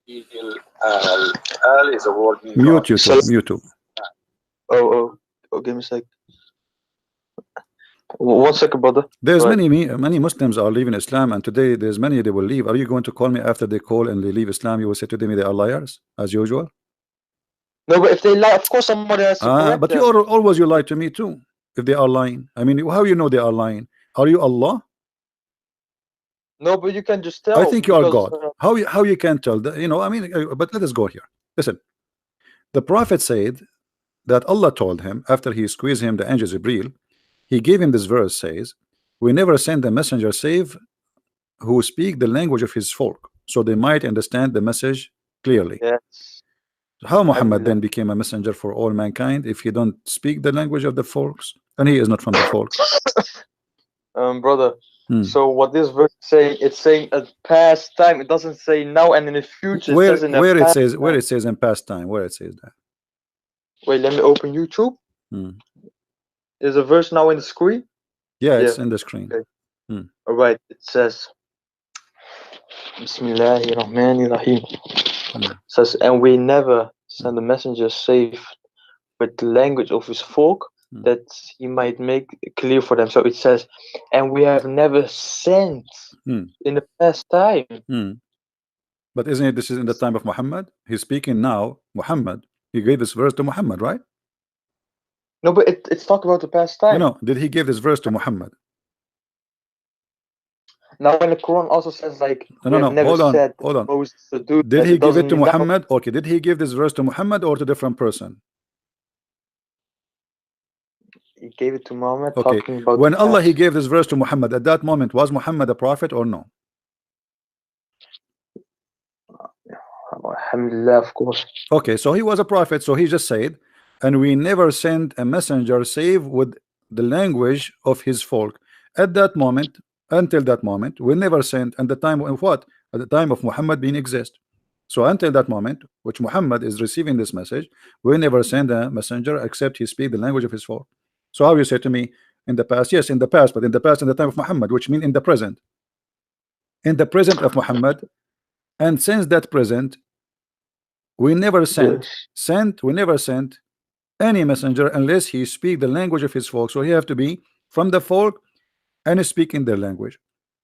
is a word. Mute YouTube. Mute YouTube. Oh, give me a sec. 1 second, brother. There's many Muslims are leaving Islam, and today there's many they will leave. Are you going to call me after they call and they leave Islam? You will say to them they are liars as usual. No, but if they lie, of course somebody has to correct but them. you always you lie to me too if they are lying. I mean, how you know they are lying? Are you Allah? No, but you can just tell. I think you are God. How you can tell that? You know, I mean, but let us go here. Listen, the Prophet said that Allah told him after he squeezed him the angel Jibreel, he gave him this verse, says, we never send a messenger save who speak the language of his folk, so they might understand the message clearly. Yes. How Muhammad then became a messenger for all mankind if he don't speak the language of the folks and he is not from the folks? Brother, so what this verse is saying, it's saying a past time. It doesn't say now and in the future. Where it says in past time, where it says that. Wait, let me open YouTube. Is a verse now in the screen? Yeah, it's in the screen. Okay. All right, it says Bismillahirrahmanirrahim. Says, and we never send a messenger save with the language of his folk, that he might make it clear for them. So it says, and we have never sent in the past time. But isn't it, this is in the time of Muhammad? He's speaking now, Muhammad. He gave this verse to Muhammad, right? No, but it's talking about the past time. No, did he give this verse to Muhammad? Now, when the Quran also says, like, no, hold on. Did he give it to Muhammad? Okay, did he give this verse to Muhammad or to a different person? He gave it to Muhammad. Okay, when Allah he gave this verse to Muhammad, at that moment, was Muhammad a prophet or no? Alhamdulillah, of course. Okay, so he was a prophet, so he just said, and we never sent a messenger save with the language of his folk. At that moment, until that moment, we never sent, and the time of what? At the time of Muhammad being exist. So until that moment, which Muhammad is receiving this message, we never send a messenger except he speak the language of his folk. So how you say to me in the past? Yes, in the past, but in the past, in the time of Muhammad, which means in the present. In the present of Muhammad, and since that present, we never sent any messenger unless he speak the language of his folk. So he have to be from the folk and speak in their language.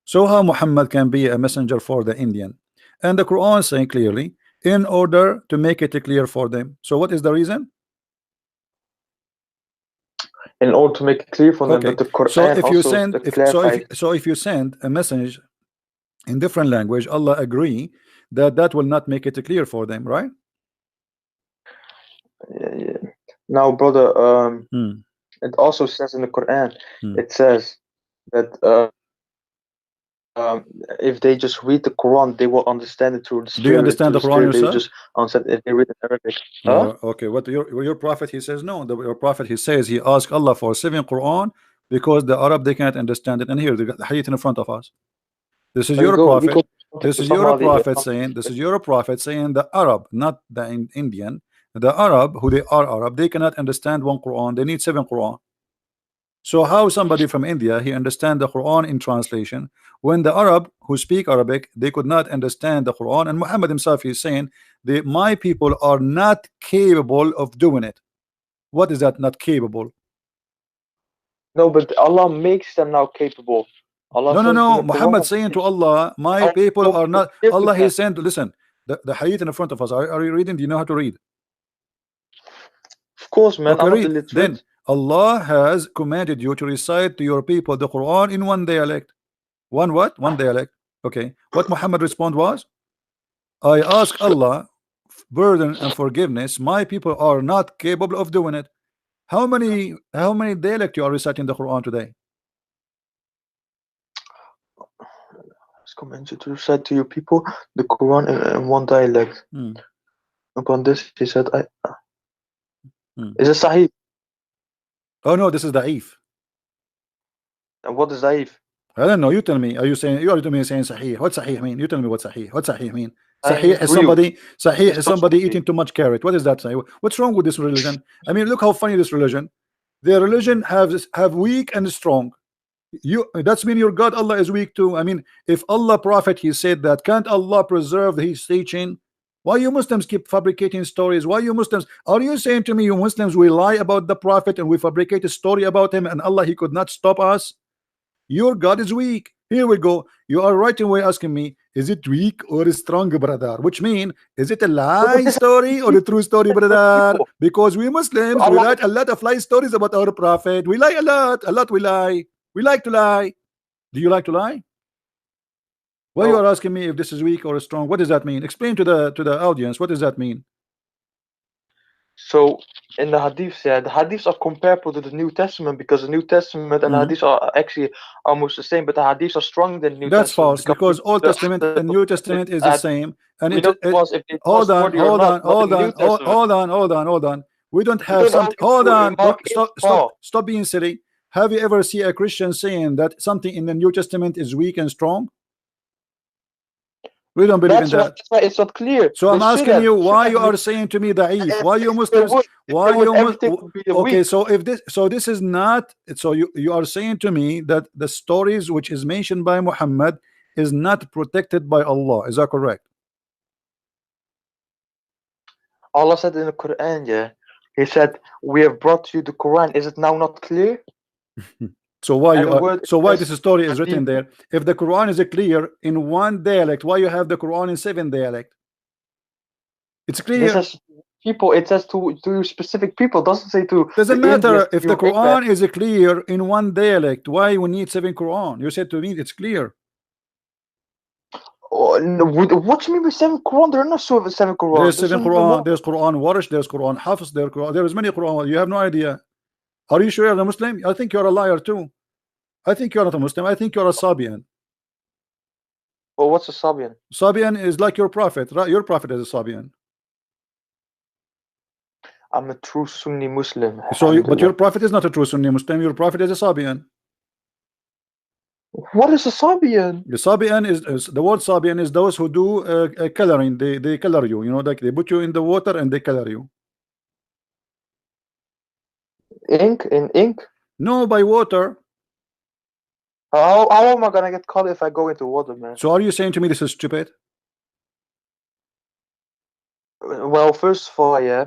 So how Muhammad can be a messenger for the Indian? And the Quran saying clearly, in order to make it clear for them. So what is the reason? In order to make it clear for them that the Quran so if you send if you send a message in different language, Allah agree that will not make it clear for them, right? Yeah. Now, brother, it also says in the Quran, it says that if they just read the Quran, they will understand it through the Spirit. Do you understand the Quran yourself? They just understand if they read it in Arabic. Okay, what your prophet he says no. Your prophet he says he asked Allah for 7 Quran because the Arab they can't understand it. And here they got the hadith in front of us. This is your prophet. This is your prophet saying. This is your prophet saying the Arab, not the Indian. The Arab, who they are Arab, they cannot understand 1 Quran. They need 7 Quran. So how somebody from India he understand the Quran in translation when the Arab who speak Arabic they could not understand the Quran? And Muhammad himself is saying my people are not capable of doing it. What is that? Not capable? No, but Allah makes them now capable. Allah no. Muhammad saying to Allah, my people are not. Allah he saying to listen. The hadith in front of us. Are you reading? Do you know how to read? Of course, man. Okay, then Allah has commanded you to recite to your people the Quran in one dialect. One what? One dialect. Okay. What Muhammad respond was, I ask Allah burden and forgiveness. My people are not capable of doing it. How many dialect you are reciting the Quran today? It's commanded to recite to your people the Quran in one dialect. Upon this, he said, is it Sahih? Oh no, this is da'if. And what is da'if? I don't know. You tell me. Are you saying Sahih? What Sahih mean? You tell me what Sahih. What Sahih mean? Sahih is somebody eating too much carrot. What is that say? What's wrong with this religion? I mean, look how funny this religion. Their religion have weak and strong. That's mean your God Allah is weak too. I mean, if Allah prophet he said that, can't Allah preserve his teaching Why you Muslims keep fabricating stories? Why you Muslims, are you saying to me you Muslims we lie about the prophet and we fabricate a story about him and Allah he could not stop us? Your God is weak. Here we go. You are right away asking me, is it weak or strong, brother? Which mean, is it a lie story or a true story, brother? Because we Muslims, we write a lot of lie stories about our prophet. We lie a lot we lie. We like to lie. Do you like to lie? Why you are asking me if this is weak or strong? What does that mean? Explain to the audience. What does that mean? So in the hadiths, yeah, the hadiths are comparable to the New Testament because the New Testament and the hadiths are actually almost the same, but the hadiths are stronger than the New Testament. That's false because Old Testament and New Testament is the same. And hold on. We don't have something. Hold on. Stop being silly. Have you ever seen a Christian saying that something in the New Testament is weak and strong? We don't believe in that. That's why it's not clear. So I'm asking you why you are saying to me da'if. Why you Muslims? Why you okay? So if this is not. So you are saying to me that the stories which is mentioned by Muhammad is not protected by Allah. Is that correct? Allah said in the Quran, yeah. He said, "We have brought you the Quran." Is it now not clear? So why why this story is written there? If the Quran is clear in one dialect, why you have the Quran in 7 dialect? It's clear. It says people. It says to specific people. Doesn't say to. Doesn't matter if the Quran is clear in one dialect. Why we need 7 Quran? You said to me it's clear. Oh, no, what do you mean by 7 Quran? There are not 7 Quran. There's 7 Quran. There's Quran Warish. There's Quran Hafiz. There is many Quran. You have no idea. Are you sure you're a Muslim? I think you're a liar too. I think you're not a Muslim. I think you're a Sabian. Oh, what's a Sabian? Sabian is like your prophet, right? Your prophet is a Sabian. I'm a true Sunni Muslim. So, but your prophet is not a true Sunni Muslim. Your prophet is a Sabian. What is a Sabian? The Sabian is the word Sabian is those who do coloring. They color you. You know, like they put you in the water and they color you. Ink in ink? No, by water. How am I gonna get caught if I go into water, man? So are you saying to me this is stupid? Well, first of all, yeah.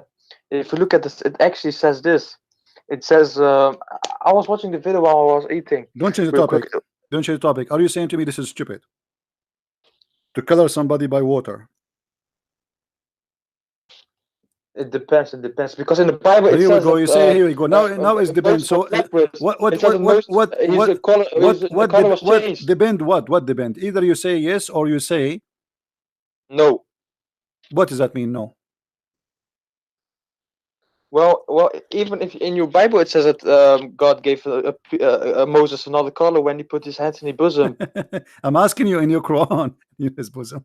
If you look at this, it actually says this. It says, I was watching the video while I was eating. Don't change the topic. Don't change the topic. Are you saying to me this is stupid? To color somebody by water? It depends. It depends because in the Bible it here says we go. That, you say here we go. Now is depend. So what depend? What depend? Either you say yes or you say no. What does that mean? No. Well, even if in your Bible it says that God gave Moses another color when he put his hands in his bosom. I'm asking you in your Quran, in his bosom.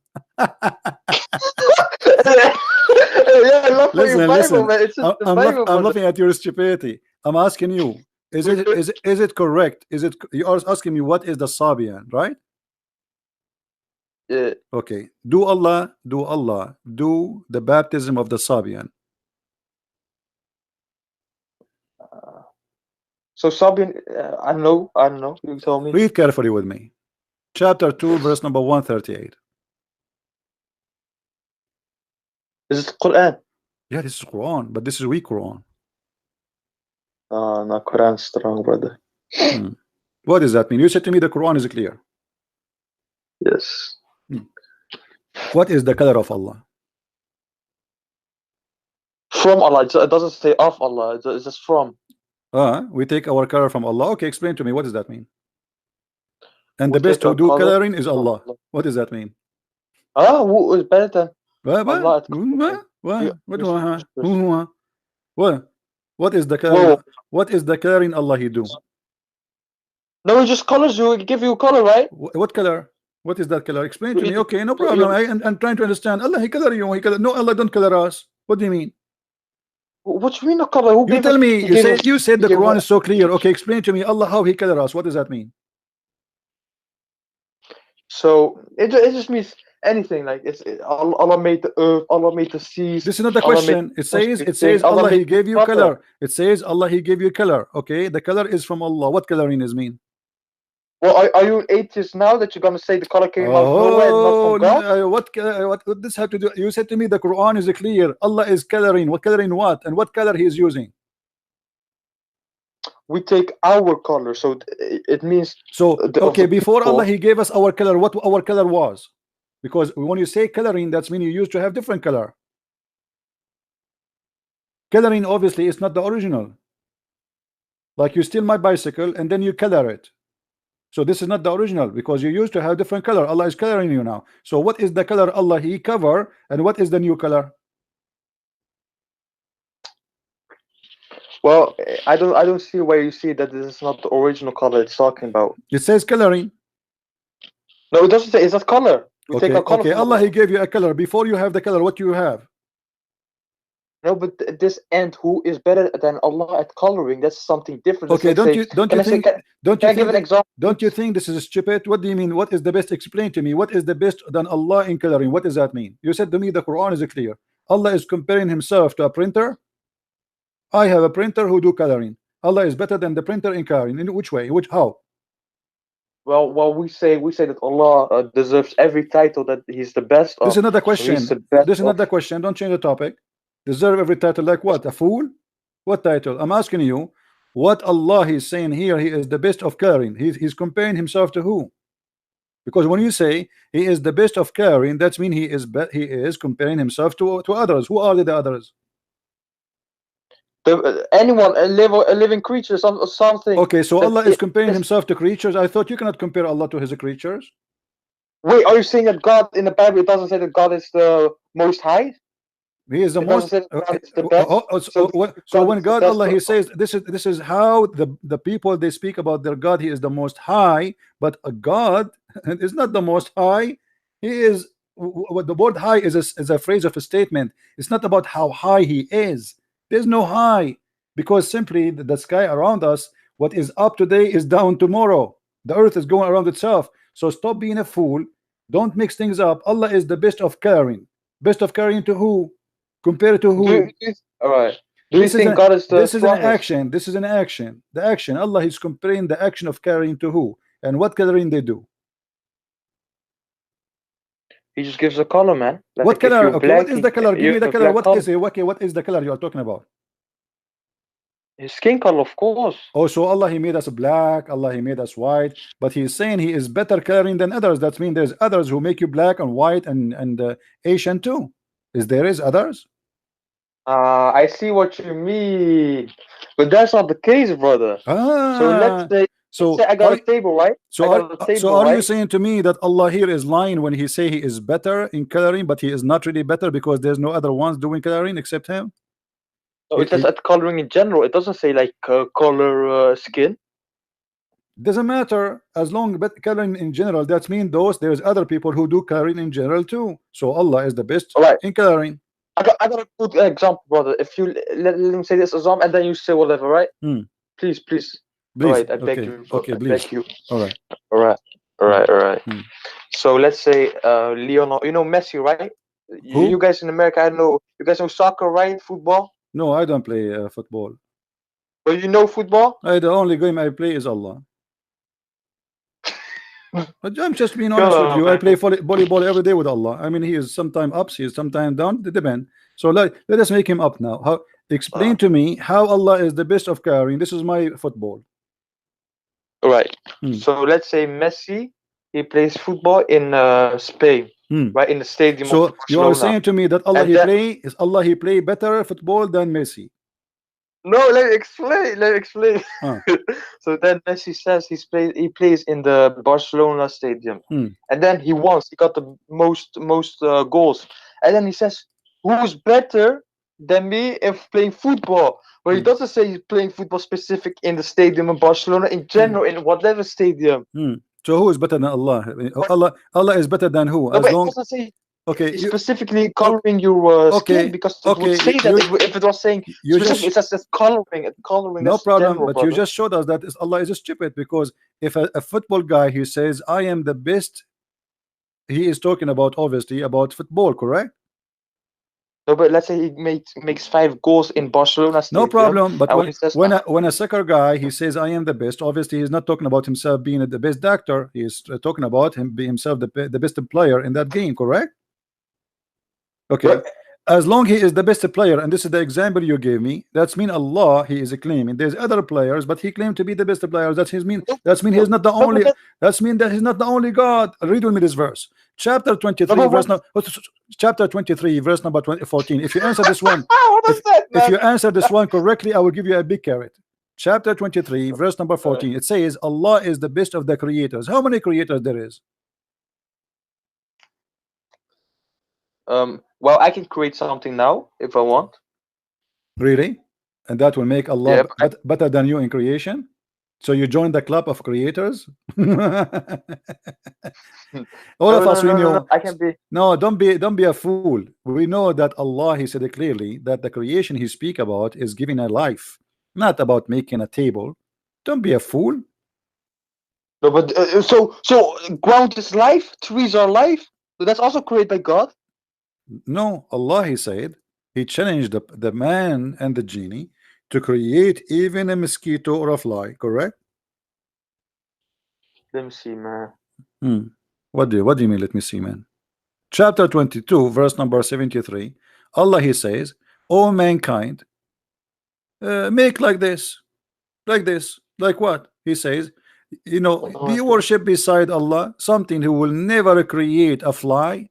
Yeah, I love your Bible, man. It's just I'm laughing at your stupidity. I'm asking you, is it correct? You are asking me what is the Sabian, right? Yeah. Okay. Do Allah do the baptism of the Sabian? So Sabian, I don't know. You tell me. Read carefully with me. Chapter 2, verse number 138. Is it Quran? Yeah, this is Quran, but this is weak Quran. No, Quran strong, brother. What does that mean? You said to me the Quran is clear. Yes. What is the color of Allah? From Allah. It doesn't say of Allah. It's just from. We take our color from Allah. Okay, explain to me. What does that mean? And the best to do coloring is Allah. What does that mean? Who is better than Allah? What is the color? What is the coloring Allah he do? No, he just colors you. He give you a color, right? What color? What is that color? Explain to me. Okay, no problem. I'm trying to understand. Allah he color you. No, Allah don't color us. What do you mean? What do you mean no color? Who you tell me. You said the Quran is so clear. Okay, explain to me. Allah how he color us. What does that mean? So it just means anything. Like Allah made the earth. Allah made the seas. This is not the question. It says Allah he gave you color. It says Allah he gave you color. Okay, the color is from Allah. What coloring is mean? Well, are you an atheist now that you're gonna say the color came out of nowhere and not from God? What this have to do? You said to me the Quran is clear. Allah is coloring. What coloring what? And what color he is using? We take our color, so it means. So okay, before Allah he gave us our color. What our color was? Because when you say coloring, that's mean you used to have different color. Coloring obviously is not the original. Like you steal my bicycle and then you color it. So this is not the original because you used to have different color. Allah is coloring you now. So what is the color Allah he cover and what is the new color? Well, I don't see where you see that this is not the original color it's talking about. It says coloring. No, it doesn't say. It's not color. We okay, take a color okay. Allah he gave you a color. Before you have the color, what do you have? No, but this and who is better than Allah at coloring? That's something different. Okay, don't you think this is stupid? What do you mean? What is the best? Explain to me. What is the best than Allah in coloring? What does that mean? You said to me the Quran is clear. Allah is comparing himself to a printer. I have a printer who do coloring. Allah is better than the printer in coloring. In which way? How? Well, we say that Allah deserves every title that He's the best. This is another question. This is another question. Don't change the topic. Deserve every title like what? A fool? What title? I'm asking you what Allah is saying here. He is the best of coloring. He's comparing himself to who? Because when you say he is the best of coloring, that means he is comparing himself to others. Who are the others? Anyone, a living creature, something. Okay, so Allah is comparing himself to creatures. I thought you cannot compare Allah to his creatures. Wait, are you saying that God in the Bible, it doesn't say that God is the most high? He is the most. So when God Allah he says this is how the people they speak about their God. He is the most high, but a God is not the most high. He is what the word high is a phrase of a statement. It's not about how high he is. There's no high because simply the sky around us, what is up today is down tomorrow. The earth is going around itself. So stop being a fool. Don't mix things up. Allah is the best of caring. Best of caring to who? Compared to who? All right. Do you think God is the This is an action. This is an action. The action. Allah is comparing the action of caring to who? And what coloring they do? He just gives a color, man. What color? Okay, what is the color? Give me the color. What is it? Okay, what is the color you are talking about? His skin color, of course. Oh, so Allah he made us black. Allah he made us white. But he's saying he is better coloring than others. That means there's others who make you black and white and Asian too. There is others? I see what you mean, but that's not the case, brother. So let's say I got a table, right? So are you saying to me that Allah here is lying when he say he is better in coloring, but he is not really better because there's no other ones doing coloring except him? No, it says at coloring in general. It doesn't say like color skin. Doesn't matter as long but coloring in general. That means there's other people who do coloring in general too. So Allah is the best in coloring. I got a good example, brother. If you let me say this example and then you say whatever, right? Please. All right, I beg you. Okay, I please. beg you. All right. So let's say Leonardo, you know Messi, right? You guys in America, I know. You guys know soccer, right? Football? No, I don't play football. But you know football? The only game I play is Allah. I'm just being honest with you. I play volleyball every day with Allah. I mean, he is sometimes up, he is sometimes down. It depends. So let us make him up now. Explain to me how Allah is the best of caring. This is my football. All right. So let's say Messi, he plays football in Spain, right in the stadium. So you are saying to me that Allah he play better football than Messi? No, let me explain. So then Messi says he plays in the Barcelona stadium, and then he wants. He got the most goals, and then he says, "Who's better than me if playing football?" But he doesn't say he's playing football specific in the stadium in Barcelona. In general, in whatever stadium. So who is better than Allah? Allah is better than who? No, but it doesn't say. Okay, specifically coloring your skin, because it would say that if it was saying specifically, it says coloring. No problem, but you just showed us that Allah is stupid, because if a football guy he says I am the best, he is talking about obviously about football, correct? No, but let's say he makes 5 goals in Barcelona. No problem. But when a soccer guy, he says, I am the best. Obviously, he's not talking about himself being the best actor. He's talking about him being himself the best player in that game, correct? Okay. But as long he is the best player, and this is the example you gave me, that's mean Allah, he is claiming. There's other players, but he claimed to be the best player. That's his mean. That's mean he's not the only. That's mean that he's not the only God. Read with me this verse, chapter 23, verse chapter 23, verse number 14. If you answer this one, if you answer this one correctly, I will give you a big carrot. Chapter 23, verse number 14. It says Allah is the best of the creators. How many creators there is? Well, I can create something now if I want. Really? And that will make Allah better than you in creation? So you join the club of creators? All of us, we know. I can be. No, don't be a fool. We know that Allah, he said it clearly, that the creation he speak about is giving a life, not about making a table. Don't be a fool. No, but so ground is life, trees are life. So that's also created by God. No, Allah, he said, he challenged the man and the genie to create even a mosquito or a fly, correct? Let me see, man. What do you mean, let me see, man? Chapter 22, verse number 73. Allah, he says, O mankind, make like this. Like what? He says, you know, do you worship beside Allah something who will never create a fly?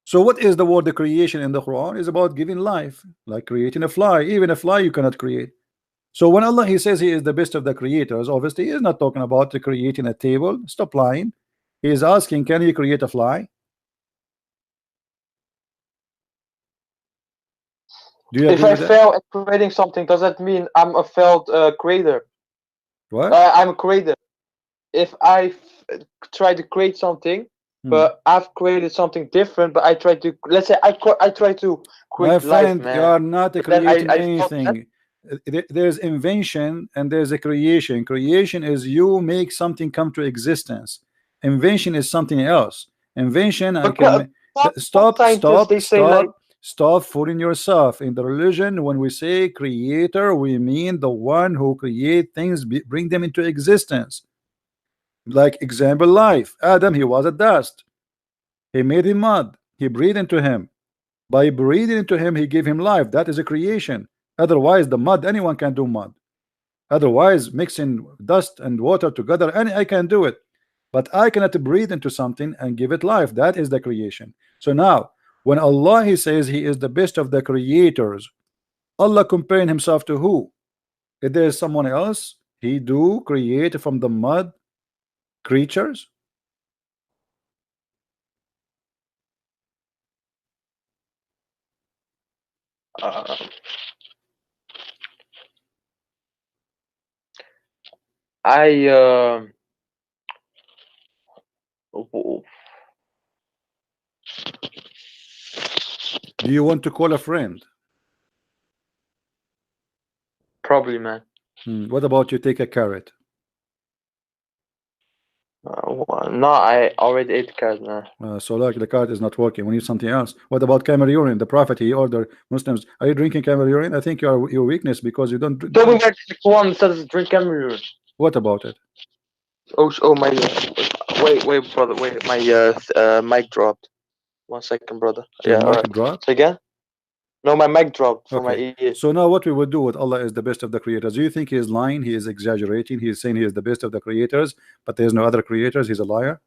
So what is the word the creation in the Quran? Is about giving life, like creating a fly. Even a fly you cannot create. So when Allah, he says he is the best of the creators, obviously he is not talking about creating a table. Stop lying. He is asking, can you create a fly? Do you if I fail at creating something, does that mean I'm a failed creator? What? I'm a creator. If I try to create something, but I've created something different, but I try to, let's say I try to create my friend, life, man. You are not creating anything. There's invention and there's a creation. Creation is you make something come to existence. Invention is something else. Invention, I can stop fooling yourself. In the religion, when we say creator, we mean the one who create things, bring them into existence. Like example, life. Adam, he was a dust. He made him mud. He breathed into him. By breathing into him, he gave him life. That is a creation. Otherwise, the mud, anyone can do mud. Otherwise, mixing dust and water together, I can do it. But I cannot breathe into something and give it life. That is the creation. So now, when Allah, he says he is the best of the creators, Allah comparing himself to who? If there is someone else, he do create from the mud creatures? Do you want to call a friend? Probably, man. What about you take a carrot? No, I already ate the carrot, man. So like the carrot is not working. We need something else. What about camel urine? The Prophet, he ordered Muslims. Are you drinking camel urine? I think your weakness because you don't. Tell me back to the Quran says drink camel urine. What about it? Oh my. Wait, brother. Wait, my mic dropped. 1 second, brother. Your mic dropped? Say again? No, my mic dropped for my ear. So now what we would do with Allah is the best of the creators. Do you think he is lying? He is exaggerating. He is saying he is the best of the creators, but there's no other creators. He's a liar.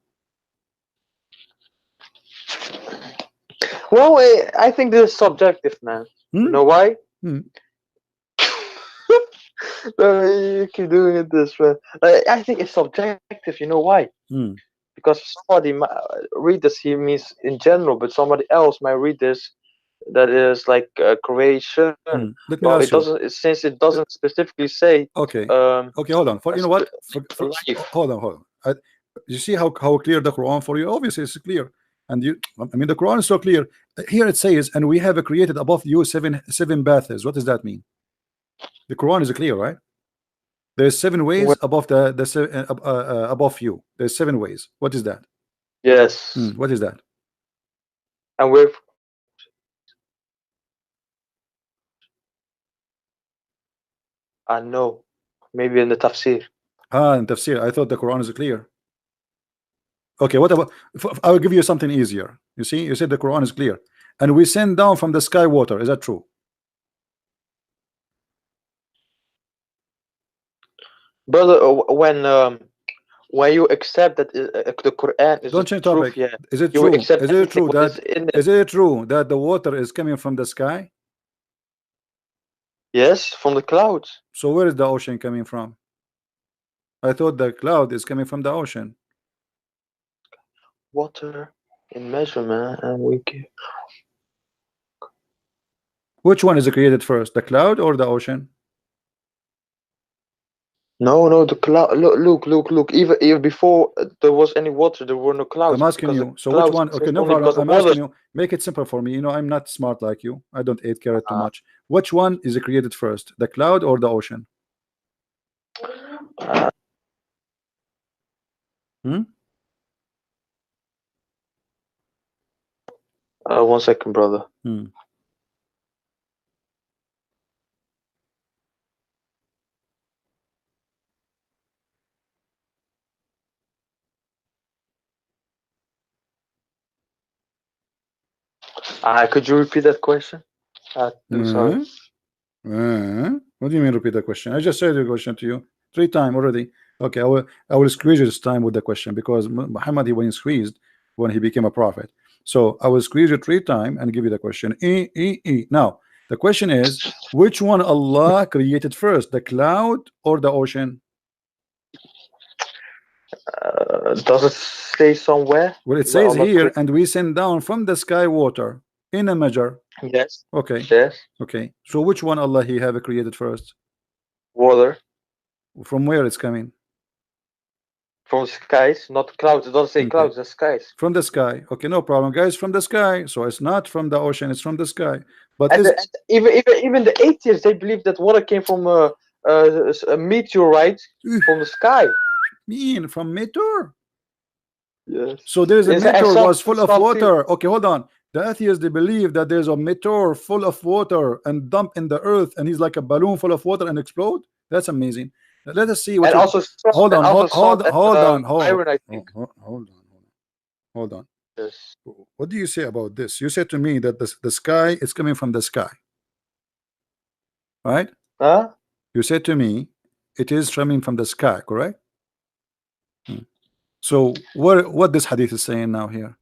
Well, I think this is subjective, man. You know why? You keep doing it this way. I think it's subjective. You know why? Because somebody might read this, he means in general, but somebody else might read this that is like creation. Let me ask you. Since it doesn't specifically say. Okay. Okay, hold on. You know what? Hold on. You see how clear the Quran for you? Obviously, it's clear. And I mean, the Quran is so clear. Here it says, and we have created above you seven baths. What does that mean? The Quran is clear, right? There's 7 ways above above you. There's 7 ways. What is that? Yes. What is that? And we're No. Maybe in the tafsir. In tafsir. I thought the Quran is clear. Okay, what about, I will give you something easier. You see, you said the Quran is clear, and we send down from the sky water. Is that true? Brother, when you accept that the Quran is Don't change the truth, topic. yeah, Is it you true? accept Is it true what that is in it. is it true that the water is coming from the sky? Yes, from the clouds. So where is the ocean coming from? I thought the cloud is coming from the ocean. Water in measurement, and we give. Which one is created first, the cloud or the ocean? No, the cloud. Look. Even before there was any water, there were no clouds. I'm asking you. So which one? Okay, no problem. I'm asking you. Make it simple for me. You know, I'm not smart like you. I don't eat carrot too much. Which one is created first, the cloud or the ocean? One second, brother. Could you repeat that question? Sorry. What do you mean repeat the question? I just said the question to you 3 times already. Okay, I will squeeze you this time with the question, because Muhammad, he was squeezed when he became a prophet. So I will squeeze you 3 times and give you the question. Now the question is, which one Allah created first, the cloud or the ocean? Does it say somewhere? Well, it says here, and we send down from the sky water in a measure. Yes. Okay. Yes. Okay. So which one Allah he have created first? Water. From where it's coming? From the skies, not clouds. It doesn't say clouds, the skies. From the sky. Okay, no problem, guys. From the sky. So it's not from the ocean, it's from the sky. But even the atheists, they believe that water came from a meteorite from the sky. From meteor? Yes. So there's a meteor was full of water. Okay, hold on. The atheists, they believe that there's a meteor full of water and dump in the earth, and he's like a balloon full of water and explode. That's amazing. Let us see what. Hold on. Yes. What do you say about this? You said to me that the sky is coming from the sky, right? You said to me it is coming from the sky, correct? So what this hadith is saying now here?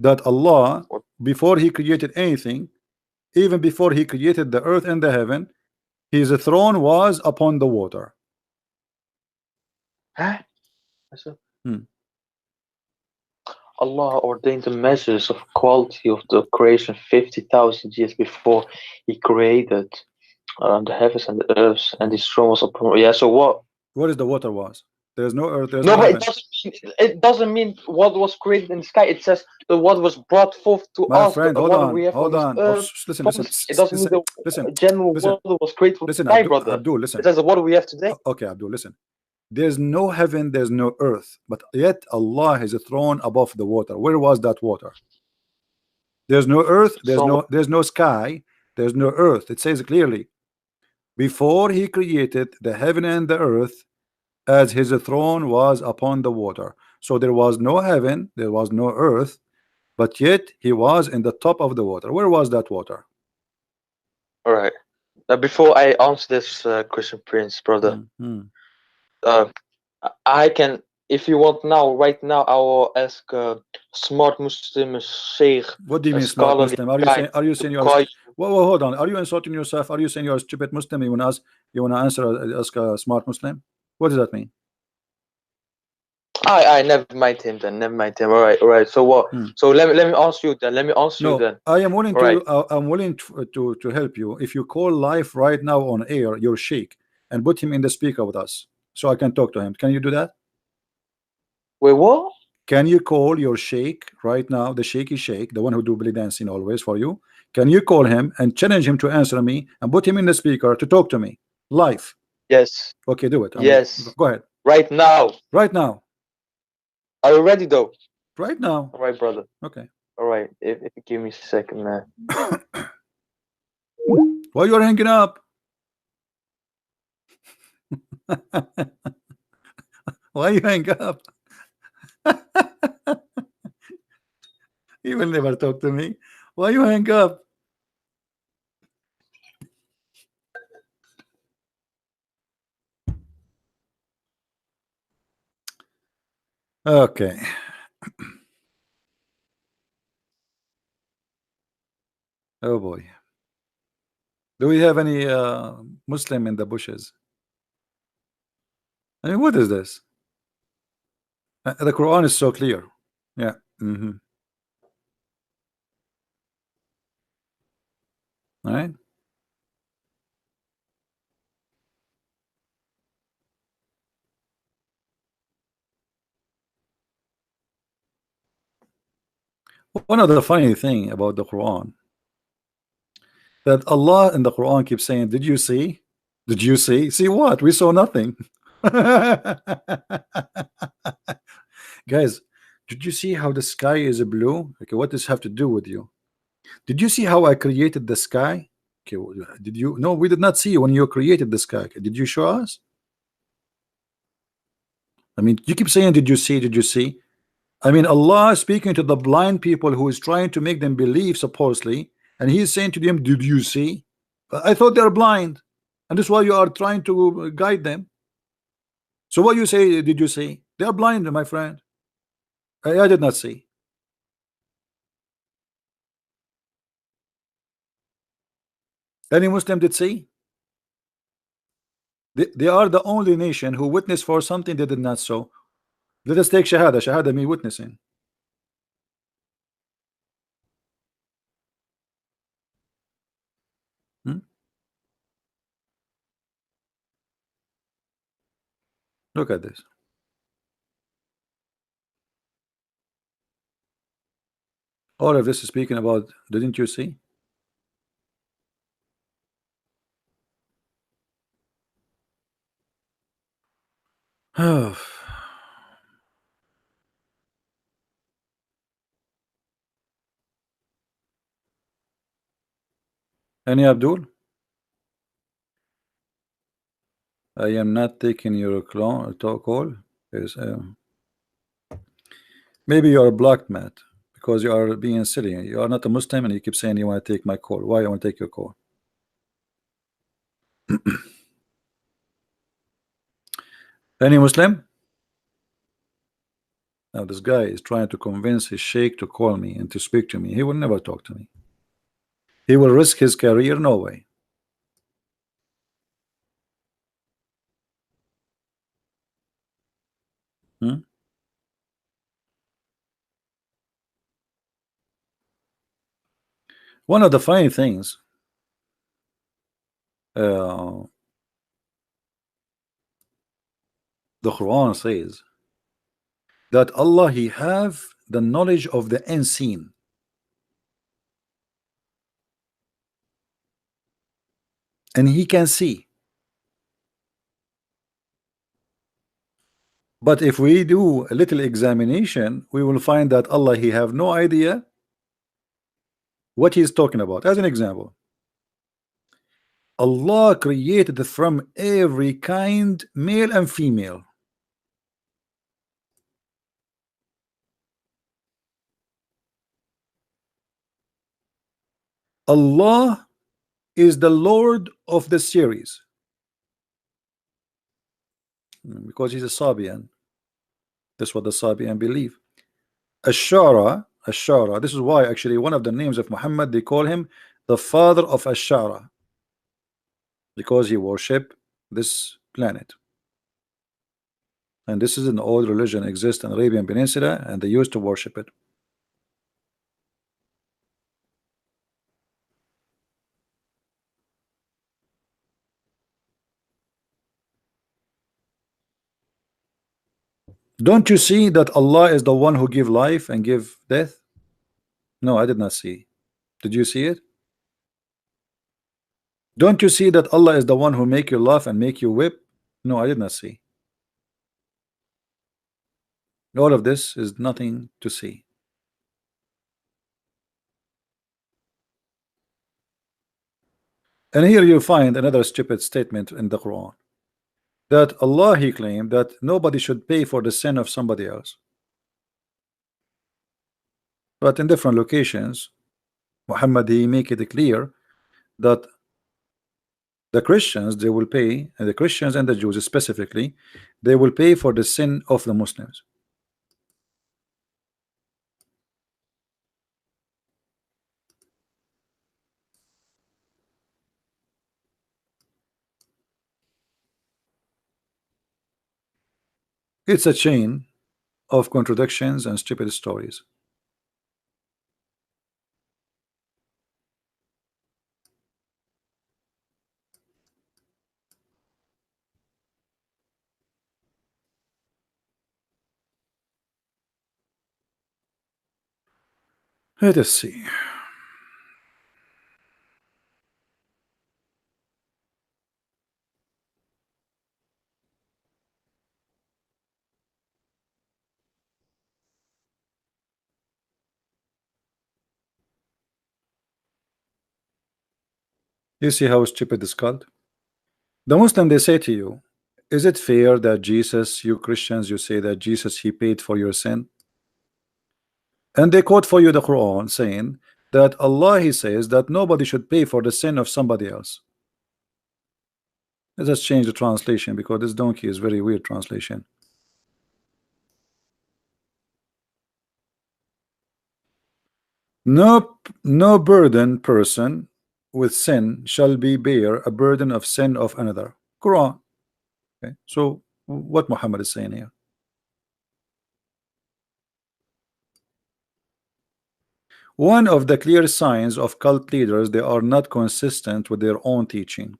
That Allah, before he created anything, even before he created the earth and the heaven, his throne was upon the water. Allah ordained the measures of quality of the creation 50,000 years before he created the heavens and the earth, and his throne was upon. Yeah, so what is the water was? There's no earth, there's no, no but it doesn't mean what was created in the sky. It says the what was brought forth to my us. Friend, hold on. Listen. It doesn't mean the general water was created from the sky, brother. Abdul, listen. It says the water we have today. Okay, Abdul, listen. There's no heaven, there's no earth, but yet Allah has a throne above the water. Where was that water? There's no earth, there's no sky, there's no earth. It says clearly, before he created the heaven and the earth, as his throne was upon the water. So there was no heaven, there was no earth, but yet he was in the top of the water. Where was that water? All right. Now, before I answer this, Christian Prince, brother, I can, if you want now, right now, I will ask smart Muslim Sheikh. What do you mean smart Muslim? Are you saying you're? Whoa, hold on. Are you insulting yourself? Are you saying you're a stupid Muslim? You want to ask a smart Muslim? What does that mean? I never mind him then. Never mind him. All right. So what? So let me ask you then. I am willing to. I'm willing to help you. If you call live right now on air your sheikh and put him in the speaker with us, so I can talk to him. Can you do that? Wait, what? Can you call your sheikh right now, the shaky sheikh, the one who do belly dancing always for you? Can you call him and challenge him to answer me and put him in the speaker to talk to me live? Yes. Okay, do it. Yes. Go ahead. Right now. Right now. Are you ready though? Right now. All right, brother. Okay. All right. If you give me a second, man. Why you're hanging up? Why you hang up? He will never talk to me. Why you hang up? Okay. Oh boy. Do we have any Muslim in the bushes? I mean, what is this? The Quran is so clear. Yeah. All right. One of the funny thing about the Quran, that Allah in the Quran keeps saying, did you see? Did you see? See what? We saw nothing. Guys, did you see how the sky is blue? Okay, what does this have to do with you? Did you see how I created the sky? Okay, did you? No, we did not see when you created the sky. Okay, did you show us? I mean, you keep saying, did you see? Did you see? I mean, Allah is speaking to the blind people who is trying to make them believe, supposedly, and He is saying to them, did you see? I thought they are blind, and this is why you are trying to guide them. So what you say, did you see? They are blind, my friend. I did not see. Any Muslim did see? They are the only nation who witnessed for something they did not saw. Let us take Shahada. Shahada means witnessing. Look at this. All of this is speaking about, didn't you see? Any Abdul? I am not taking your call. Yes, maybe you are blocked, Matt, because you are being silly. You are not a Muslim and you keep saying you want to take my call. Why I want to take your call? Any Muslim? Now this guy is trying to convince his sheikh to call me and to speak to me. He will never talk to me. He will risk his career. No way. One of the funny things, the Quran says that Allah, He have the knowledge of the unseen. And He can see. But if we do a little examination, we will find that Allah, He have no idea what He's talking about. As an example, Allah created from every kind, male and female. Allah is the Lord of the series, because He's a Sabian. That's what the Sabian believe. Ashara, this is why actually one of the names of Muhammad, they call him the father of Ashara, because he worship this planet. And this is an old religion, exists in Arabian Peninsula, and they used to worship it. Don't you see that Allah is the one who give life and give death? No, I did not see. Did you see it? Don't you see that Allah is the one who make you laugh and make you whip? No, I did not see. All of this is nothing to see. And here you find another stupid statement in the Quran. that Allah, he claimed that nobody should pay for the sin of somebody else. But in different locations, Muhammad, he make it clear that the Christians, they will pay, and the Christians and the Jews specifically, they will pay for the sin of the Muslims. It's a chain of contradictions and stupid stories. Let us see. You see how stupid is called? The Muslim, they say to you, is it fair that Jesus, you Christians, you say that Jesus, he paid for your sin? And they quote for you the Quran saying that Allah, he says that nobody should pay for the sin of somebody else. Let's just change the translation because this donkey is very weird translation. No burden person with sin shall be bear a burden of sin of another. Quran. Okay, so what Muhammad is saying here? One of the clear signs of cult leaders, they are not consistent with their own teaching.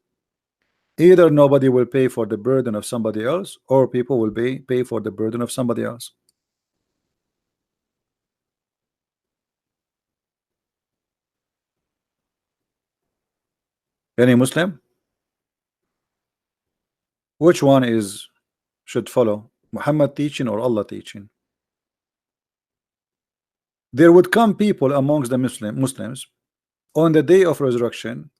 Either nobody will pay for the burden of somebody else, or people will pay for the burden of somebody else. Any Muslim? Which one is should follow? Muhammad teaching or Allah teaching? There would come people amongst the Muslims on the day of resurrection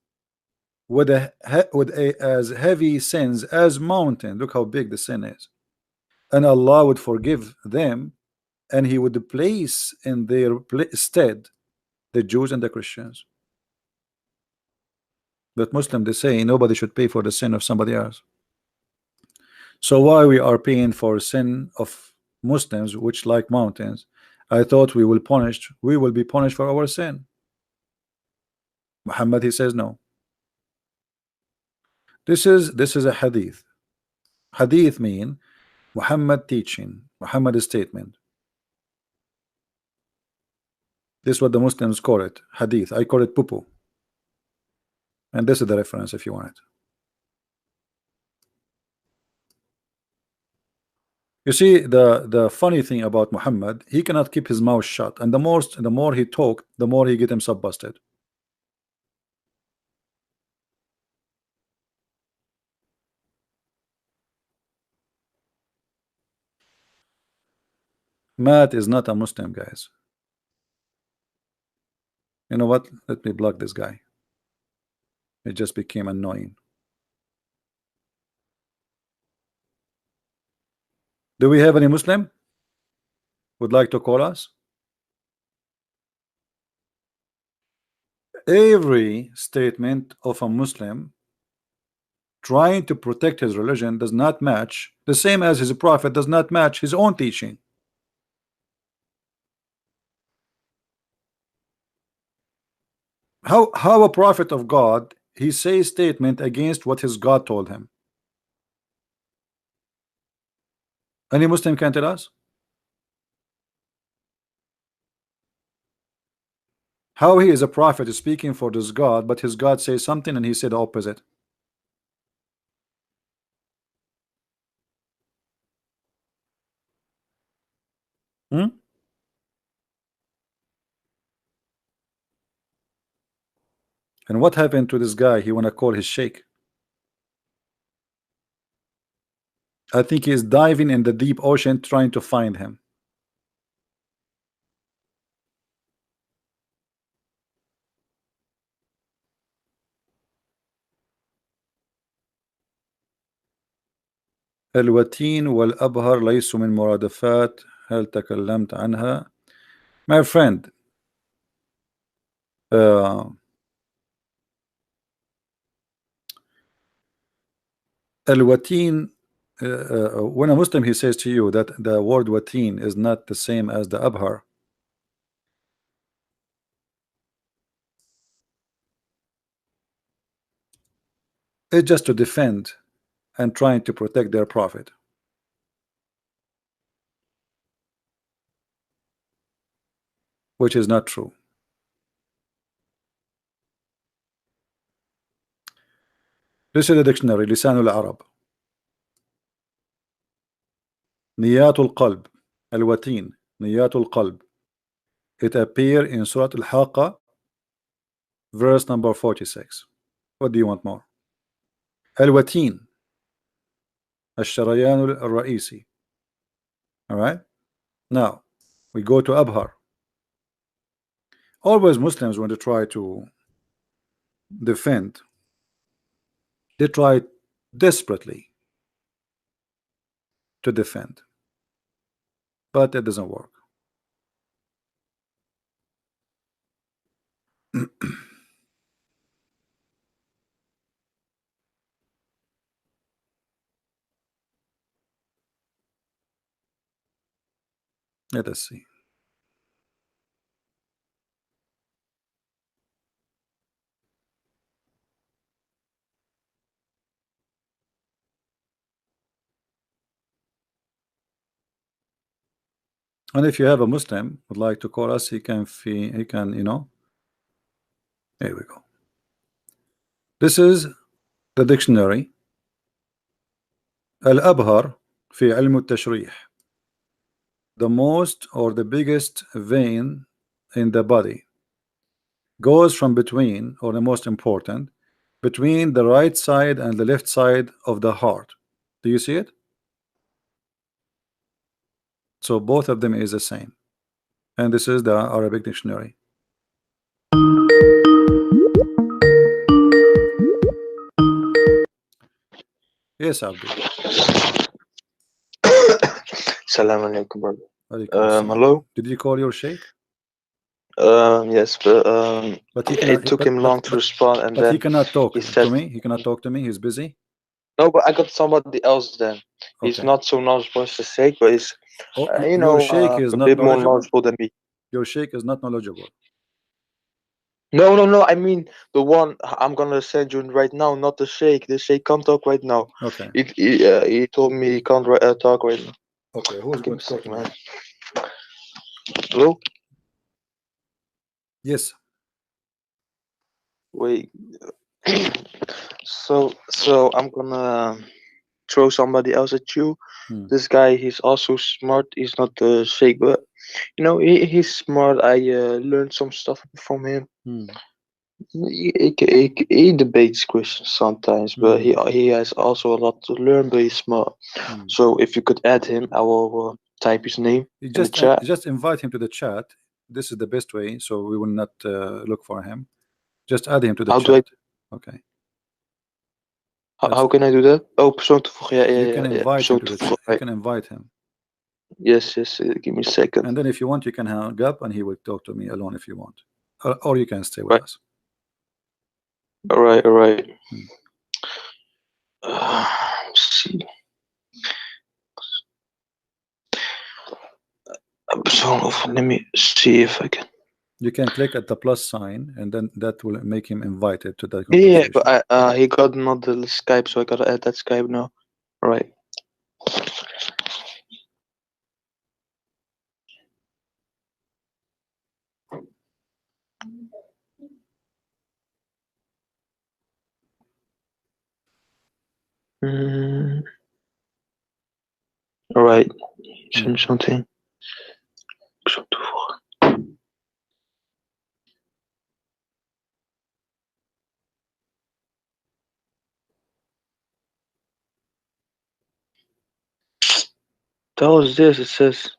with as heavy sins as mountain. Look how big the sin is, and Allah would forgive them, and He would place in their stead the Jews and the Christians. But Muslim, they say nobody should pay for the sin of somebody else. So why we are paying for sin of Muslims, which like mountains? I thought we will be punished for our sin. Muhammad, he says no. This is a hadith. Hadith mean Muhammad teaching, Muhammad statement. This is what the Muslims call it, hadith. I call it pupu. And this is the reference if you want it. You see, the funny thing about Muhammad, he cannot keep his mouth shut, and the more he talked, the more he get himself busted. Matt is not a Muslim, guys. You know what? Let me block this guy. It just became annoying. Do we have any Muslim would like to call us? Every statement of a Muslim trying to protect his religion does not match, the same as his prophet does not match his own teaching. How a prophet of God, he says statement against what his God told him? Any Muslim can tell us? How he is a prophet is speaking for this God, but his God says something and he said the opposite. Hmm? And what happened to this guy? He wanna call his sheikh. I think he is diving in the deep ocean trying to find him. الوتين والأبهر ليسوا من مرادفات هل تكلمت عنها. My friend, الوتين, when a Muslim he says to you that the word watin is not the same as the abhar, it's just to defend and trying to protect their prophet, which is not true. This is the dictionary لسان العرب. نيات القلب الوتين نيات القلب. It appear in Surah Al-Haqqa verse number 46. What do you want more? الوتين الشريان الرئيسي. All right, now we go to Abhar. Always Muslims, when they try to defend, they try desperately to defend, but it doesn't work. Let us see. And if you have a Muslim would like to call us, he can, you know. Here we go. This is the dictionary. Al-Abhar في علم التشريح. The most or the biggest vein in the body goes from between, or the most important, between the right side and the left side of the heart. Do you see it? So both of them is the same. And this is the Arabic dictionary. Yes, Abdul. Assalamu alaikum, brother. Hello. Did you call your sheikh? Yes, but it took him long to respond, and then he cannot talk he said, to me. He cannot talk to me. He's busy. No, but I got somebody else then. He's not so knowledgeable as the sheikh, but he's you know, is a not bit more knowledgeable than me. Your sheikh is not knowledgeable. No. I mean the one I'm gonna send you right now, not the sheikh. The sheikh can't talk right now. Okay. He told me he can't talk right now. Okay. Who's going to talk, man? Hello. Yes. Wait. So I'm gonna throw somebody else at you. This guy, he's also smart. He's not the sheikh, but you know, he's smart. I learned some stuff from him. He debates Christians sometimes, but he has also a lot to learn. But he's smart. So if you could add him, I will type his name in the chat. Just invite him to the chat. This is the best way, so we will not look for him. Just add him to the chat. Okay. How can I do that? Oh, persoon toevoegen. Yeah, you can invite him to the chat. You can invite him. Yes. Give me a second. And then if you want, you can hang up, and he will talk to me alone if you want, or you can stay with us. All right. Let's see. Let me see if I can. You can click at the plus sign, and then that will make him invited to the conversation. Yeah, but he got another Skype, so I gotta add that Skype now. All right. All right. Send something. Tell us this. It says,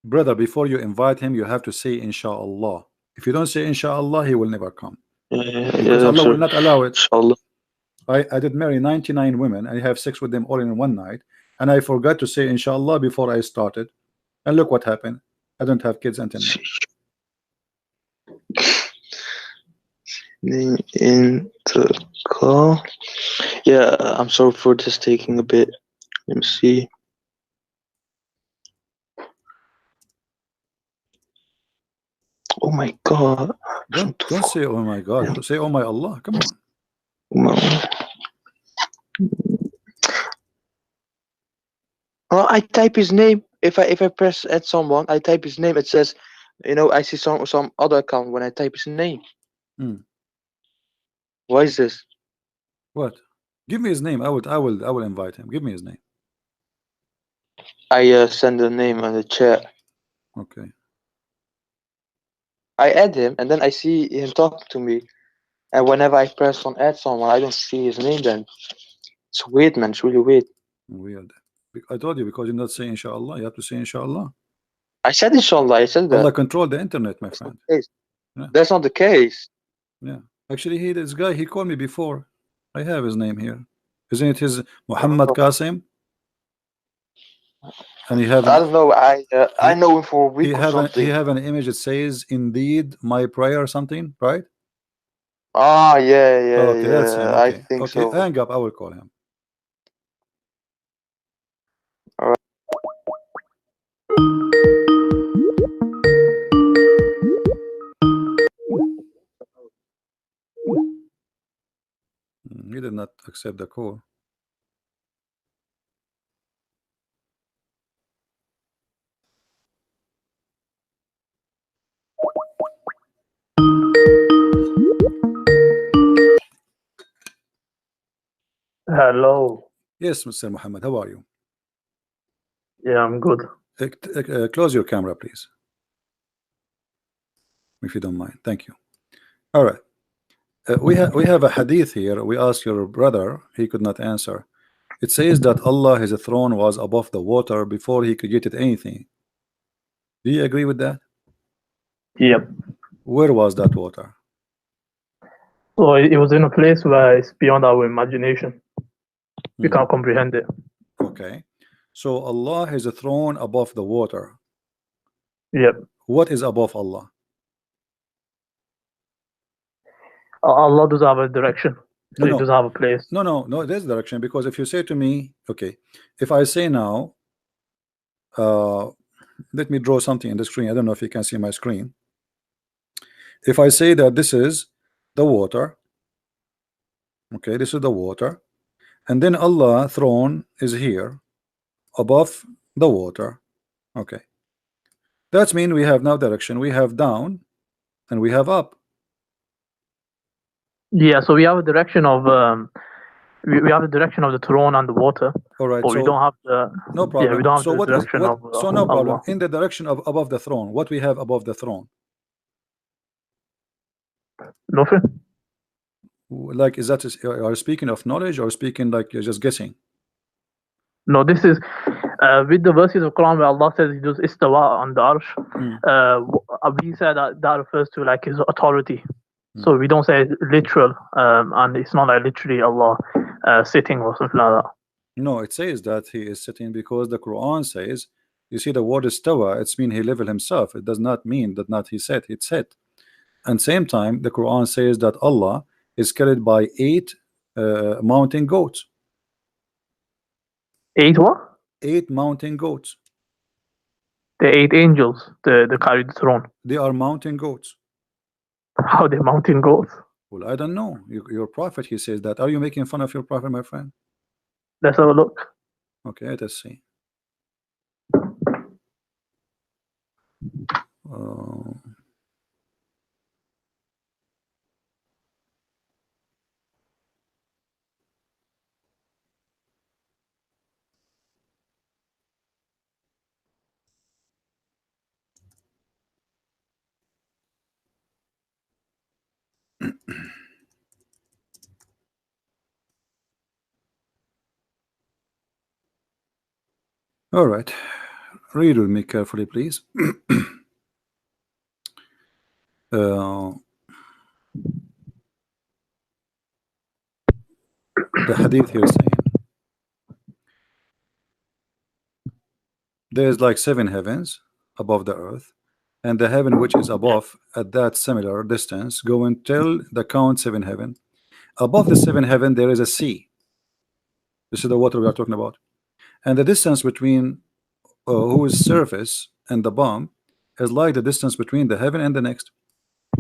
brother, before you invite him, you have to say inshallah. If you don't say inshallah, he will never come. Because Allah will not allow it. Inshallah. I did marry 99 women. I have sex with them all in one night, and I forgot to say inshallah before I started, and look what happened. I don't have kids until now. In the call. Yeah, I'm sorry for this taking a bit. Let me see. Oh my God. Don't say oh my God. Say oh my Allah. Come on. Well, I type his name. If I press add someone, I type his name. It says, you know, I see some other account when I type his name. Why is this? What? Give me his name. I will invite him. Give me his name. I send the name on the chat. Okay. I add him, and then I see him talking to me. And whenever I press on add someone, I don't see his name then. It's weird, man. It's really weird. Weird. I told you, because you're not saying inshallah. You have to say inshallah. I said inshallah. I said that. Allah control the internet, my friend. Yeah. That's not the case. Yeah. Actually, this guy, he called me before. I have his name here. Isn't it his Muhammad Qasim? And he have I don't know. I know him for a week or something. He have an image that says, "Indeed, my prayer," or something, right? Ah, yeah. Okay, that's him. Okay. I think so. Hang up. I will call him. All right. He did not accept the call. Hello. Yes, Mr. Muhammad, how are you? Yeah, I'm good. Close your camera, please, if you don't mind. Thank you. All right. We have a hadith here. We asked your brother, he could not answer. It says that Allah, his throne was above the water before he created anything. Do you agree with that? Yep. Where was that water? So it was in a place where it's beyond our imagination. We can't comprehend it. Okay. So Allah has a throne above the water. Yep. What is above Allah? Allah does have a direction. So He does have a place. No, there's direction. Because if you say to me, okay, if I say now, let me draw something in the screen. I don't know if you can see my screen. If I say that this is the water, okay, this is the water, and then Allah throne is here above the water, okay, that means we have now direction. We have down and we have up. Yeah, so we have a direction of we have the direction of the throne and the water. All right, but so we don't have the no problem. Yeah, we don't have so the direction of so no problem. Allah. In the direction of above the throne, what we have above the throne? Nothing. Like, is that are you speaking of knowledge or speaking like you're just guessing? No, this is with the verses of Quran where Allah says He does istawa on the arsh. We say that refers to like His authority. So we don't say literal, and it's not like literally Allah sitting or something like that. No, it says that He is sitting because the Quran says, you see the word istawa, it's mean He level Himself. It does not mean that not He sat, it's set. And same time the Quran says that Allah is carried by 8 mountain goats. 8 what? 8 mountain goats. The 8 angels, the carried the throne. They are mountain goats. How they mountain goats? Well, I don't know. Your prophet, he says that. Are you making fun of your prophet, my friend? Let's have a look. Okay, let us see. All right, read with me carefully, please. The hadith here is saying there is like 7 heavens above the earth, and the heaven which is above at that similar distance go until the count 7 heaven. Above the 7 heaven there is a sea. This is the water we are talking about, and the distance between whose surface and the bottom is like the distance between the heaven and the next.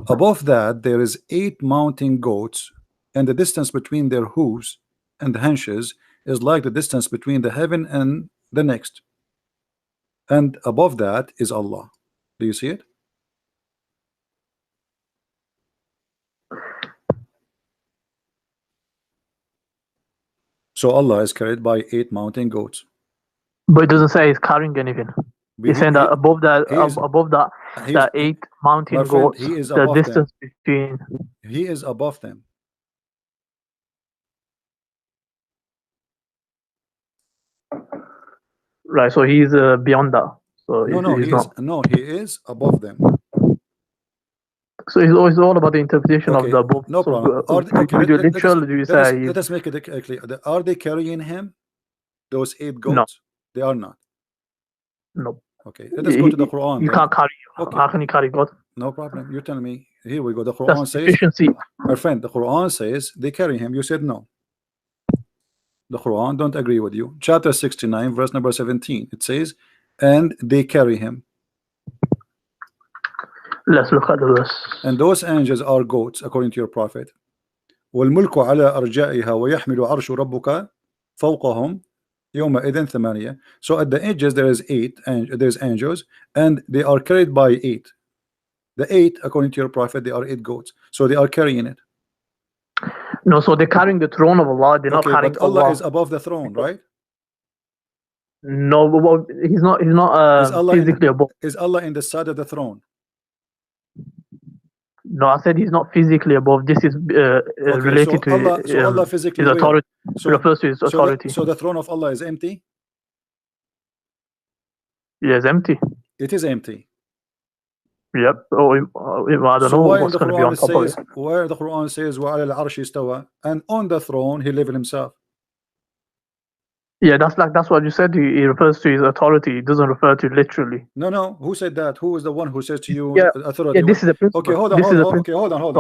Above that there is 8 mountain goats, and the distance between their hooves and the haunches is like the distance between the heaven and the next. And above that is Allah. Do you see it? So Allah is carried by 8 mountain goats. But it doesn't say he's carrying anything. He's saying that above that, that 8 mountain goats, the distance between. He is above them. Right, so he's beyond that. So he is above them. So it's all about the interpretation of the above. No problem. Let us make it clear. Are they carrying him? Those 8 goats? No. They are not. No. Okay, let us go to the Quran. You can't carry. Okay. How can you carry God? No problem. You tell me. Here we go. The Quran says, my friend, the Quran says they carry him. You said no. The Quran don't agree with you. Chapter 69, verse number 17. It says, and they carry him. Let's look at the verse. And those angels are goats, according to your prophet. والملك على أرجائها ويحمل عرش ربك فوقهم يومئذ ثمانية. So at the edges there is 8, and there's angels, and they are carried by 8. The 8, according to your prophet, they are 8 goats. So they are carrying it. No, so they're carrying the throne of Allah. They're not carrying but Allah is above the throne, right? No, but he's not. He's not physically above. Is Allah in the side of the throne? No, I said he's not physically above. This is related to Allah physically his authority. So refers to his authority. So the throne of Allah is empty? Yes, empty. It is empty. Yep. I don't know what's going to be on top of it. Where the Quran says وَعَلَى الْعَرْشِ اسْتَوَى, and on the throne he lived himself. Yeah, that's what you said. He refers to his authority. It doesn't refer to literally. No. Who said that? Who is the one who says to you authority? Yeah, this is a principle. Okay, hold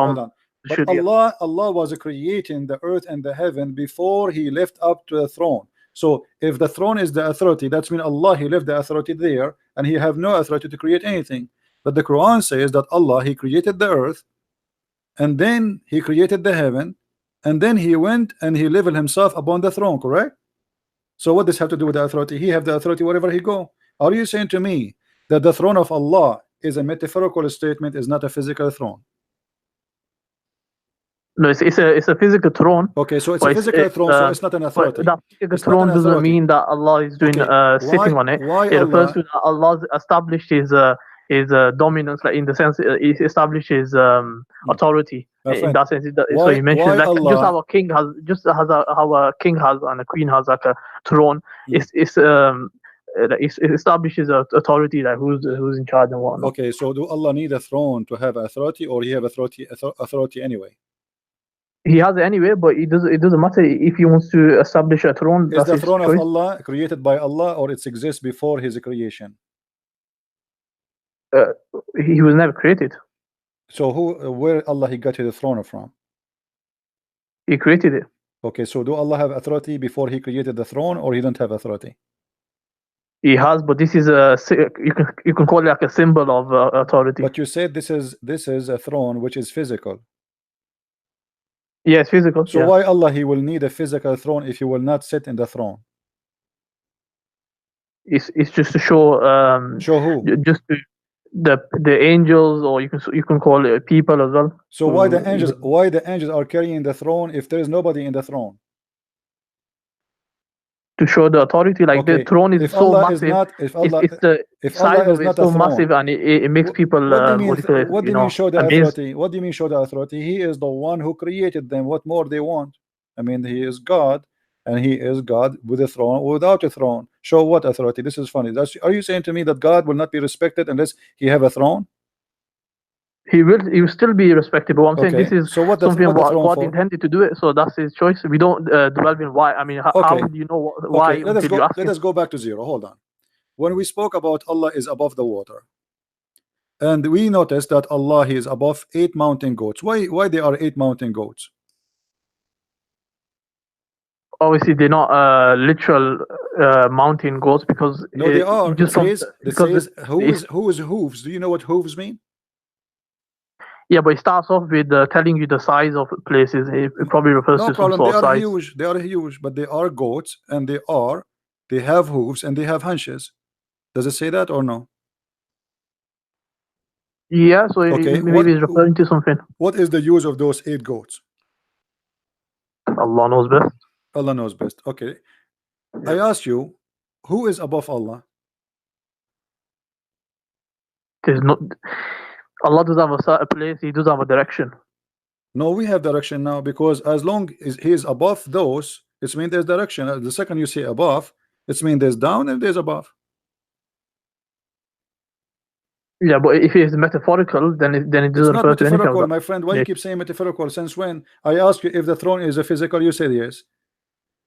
on. But Allah was creating the earth and the heaven before he left up to the throne. So if the throne is the authority, that means Allah, he left the authority there, and he have no authority to create anything. But the Quran says that Allah, he created the earth, and then he created the heaven, and then he went and he leveled himself upon the throne, correct? So what does have to do with the authority? He have the authority wherever he go. Are you saying to me that the throne of Allah is a metaphorical statement, is not a physical throne? No, it's a physical throne. Okay, so it's a physical throne, so it's not an authority. That physical throne doesn't mean that Allah is doing sitting on it. It refers to that Allah established his dominance, like in the sense he established his authority. In that sense, so he mentions like Allah, just how a king has, how a king has and a queen has like a throne. It establishes authority, like who's in charge and whatnot. Okay, so do Allah need a throne to have authority, or he have authority anyway? He has it anyway, but it doesn't matter if he wants to establish a throne. Is the throne of Allah created by Allah, or it exists before his creation? He was never created. So where Allah he got his throne from? He created it. Okay, so do Allah have authority before he created the throne, or he don't have authority? He has, but this is you can call it like a symbol of authority. But you said this is a throne which is physical. Yes, physical. So why Allah he will need a physical throne if he will not sit in the throne? It's just to show show who? Just to the angels, or you can call it people as well. So why the angels are carrying the throne if there is nobody in the throne? To show the authority, like the throne is so massive. If size of it is so massive, and it makes people. What do you mean show the authority? What do you mean show the authority? He is the one who created them. What more they want? I mean, he is God, and he is God with a throne or without a throne. Show what authority? This is funny. Are you saying to me that God will not be respected unless he have a throne? He will still be respectable. I'm saying Okay. this is So what something what the throne God for? intended to do it, so that's his choice. We don't dwell in why. I mean, how Okay. do you know why Okay. Let us until you go. ask Let him? us go back to zero. Hold on. When we spoke about Allah is above the water, and we noticed that Allah is above 8 mountain goats. Why there are 8 mountain goats? Obviously, they're not literal mountain goats because No, they are. just from It says it's, who is hooves? Do you know what hooves mean? yeah, but it starts off with telling you the size of places. It probably refers No to some problem. sort They of are size. huge. They are huge, but they are goats, and they have hooves and they have hunches. Does it say that or no? Yeah, so Okay. maybe it's referring to something. What is the use of those 8 goats? Allah knows best. Allah knows best. Okay. I ask you, who is above Allah? There's not. Allah does have a certain place. He does have a direction. No, we have direction now, because as long as he is above those, it means there's direction. The second you say above, it means there's down and there's above. Yeah, but if it is metaphorical, then it doesn't refer to anything. It's not metaphorical, my friend. Why you keep saying metaphorical? Since when? I ask you if the throne is a physical, you said yes.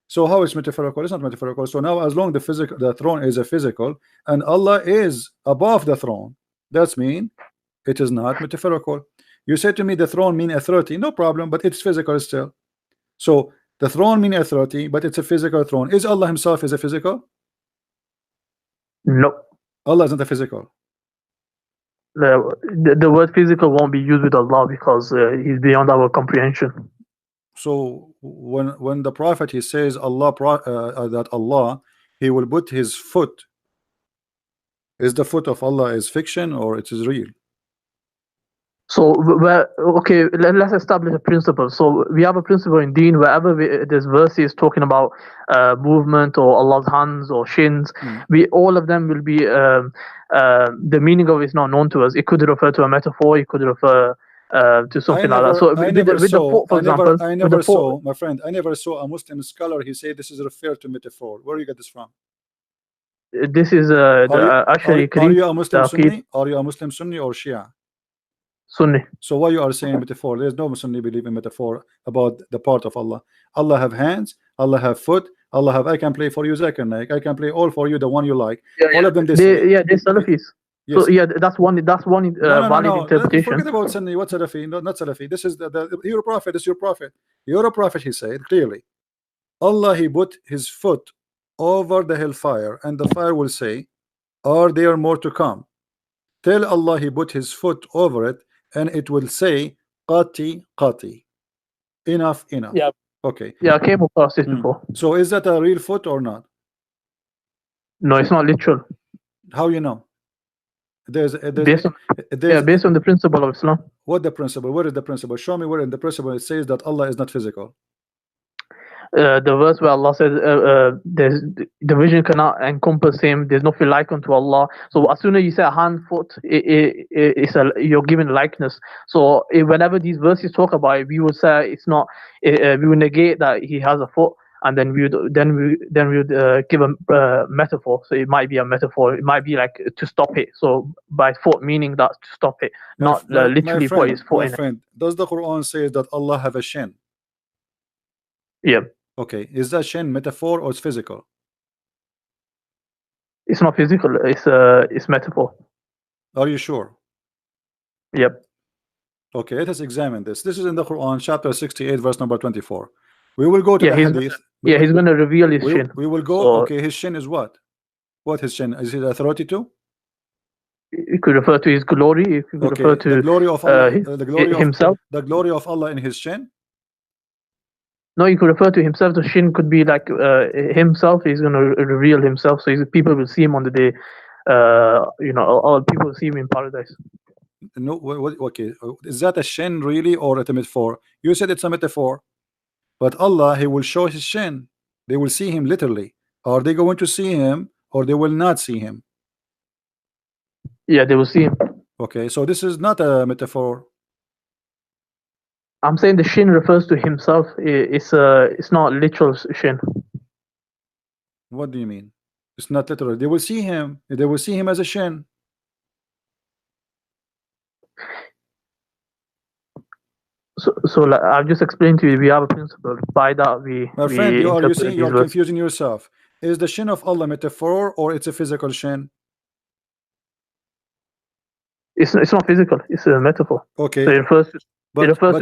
So how is metaphorical? It's not metaphorical. So now, as long the throne is a physical and Allah is above the throne, that's mean it is not metaphorical. You said to me the throne mean authority, no problem, but it's physical still. So the throne mean authority, but it's a physical throne. Is Allah himself is a physical? No. Allah isn't a physical. The word physical won't be used with Allah because he's beyond our comprehension. So when the prophet he says that Allah he will put his foot, is the foot of Allah is fiction or it is real? So okay, let's establish a principle. So we have a principle in Deen wherever there's verses talking about movement or Allah's hands or shins. All of them will be the meaning of it is not known to us. It could refer to a metaphor. It could refer to something like that. So with the foot, for example, I never saw, my friend, I never saw a Muslim scholar he said this is referred to metaphor. Where you get this from? This is actually are you a Muslim Sunni? Are you a Muslim Sunni or Shia? Sunni. So why you are saying metaphor? There's no Sunni believe in metaphor about the part of Allah. Allah have hands, Allah have foot, Allah have I can play for you Zakir Naik, I can play all for you the one you like. All of them they're Salafis. Yes. So yeah, that's one valid interpretation. Forget about Sunni. What Salafi? No, not Salafi. This is your prophet. This is your prophet. Your prophet, he said clearly, Allah he put his foot over the hellfire, and the fire will say, "Are there more to come?" Tell Allah he put his foot over it, and it will say, "Qati, qati." Enough, enough. Yeah. Okay. Yeah, I came across this before. So is that a real foot or not? No, it's not literal. How you know? Based on the principle of Islam. What the principle? Where is the principle? Show me where in the principle it says that Allah is not physical. The verse where Allah says there's the vision cannot encompass him, there's nothing like unto Allah. So as soon as you say a hand, foot, you're given likeness. So whenever these verses talk about it, we would say it's not, we would negate that he has a foot, and then we would give a metaphor. So it might be a metaphor, it might be like to stop it. So by foot meaning that to stop it, not literally put his foot in it. Does the Quran say that Allah have a shin? Yeah. Okay, is that shin metaphor or it's physical? It's not physical, it's metaphor. Are you sure? Yep. Okay, let us examine this. This is in the Quran, chapter 68, verse number 24. We will go to the hadith. He's going to reveal his shin. We will go. Okay, his shin is what? What his shin? Is it authority too? It could refer to his glory. It could refer to the glory of Allah, himself. The glory of Allah in his shin. No, you could refer to himself. The shin could be like himself. He's going to reveal himself, so people will see him on the day. All people will see him in paradise. No, okay. Is that a shin really or a metaphor? You said it's a metaphor, but Allah, He will show His shin. They will see Him literally. Are they going to see Him or they will not see Him? Yeah, they will see Him. Okay, so this is not a metaphor. I'm saying the shin refers to himself. It's not literal shin. What do you mean? It's not literal. They will see him. They will see him as a shin. So like, I've just explained to you, we have a principle. By that, my friend, you're confusing yourself. Is the shin of Allah metaphor or it's a physical shin? It's not physical. It's a metaphor. Okay. So it refers to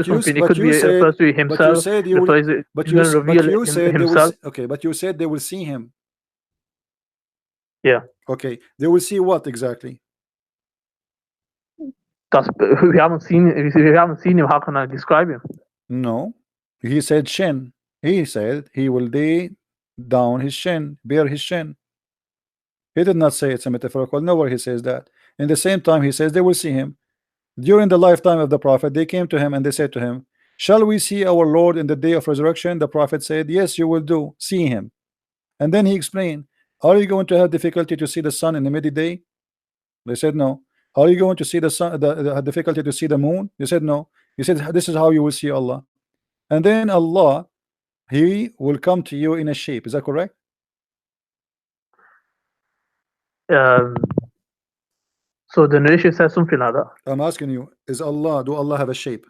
something. It could be refers to himself. But you said you will. But you said himself. Okay. But you said they will see him. Yeah. Okay. They will see what exactly? We haven't seen him. How can I describe him? No. He said shin. He said he will lay down his shin, bare his shin. He did not say it's a metaphorical. Nowhere he says that. In the same time, he says they will see him. During the lifetime of the prophet, they came to him and they said to him, shall we see our Lord in the day of resurrection? The prophet said, yes, you will do. See him. And then he explained, are you going to have difficulty to see the sun in the midday? They said no. Are you going to see the sun, the difficulty to see the moon? They said no. He said, this is how you will see Allah. And then Allah, he will come to you in a shape. Is that correct? So the narration says something like that. I'm asking you, do Allah have a shape?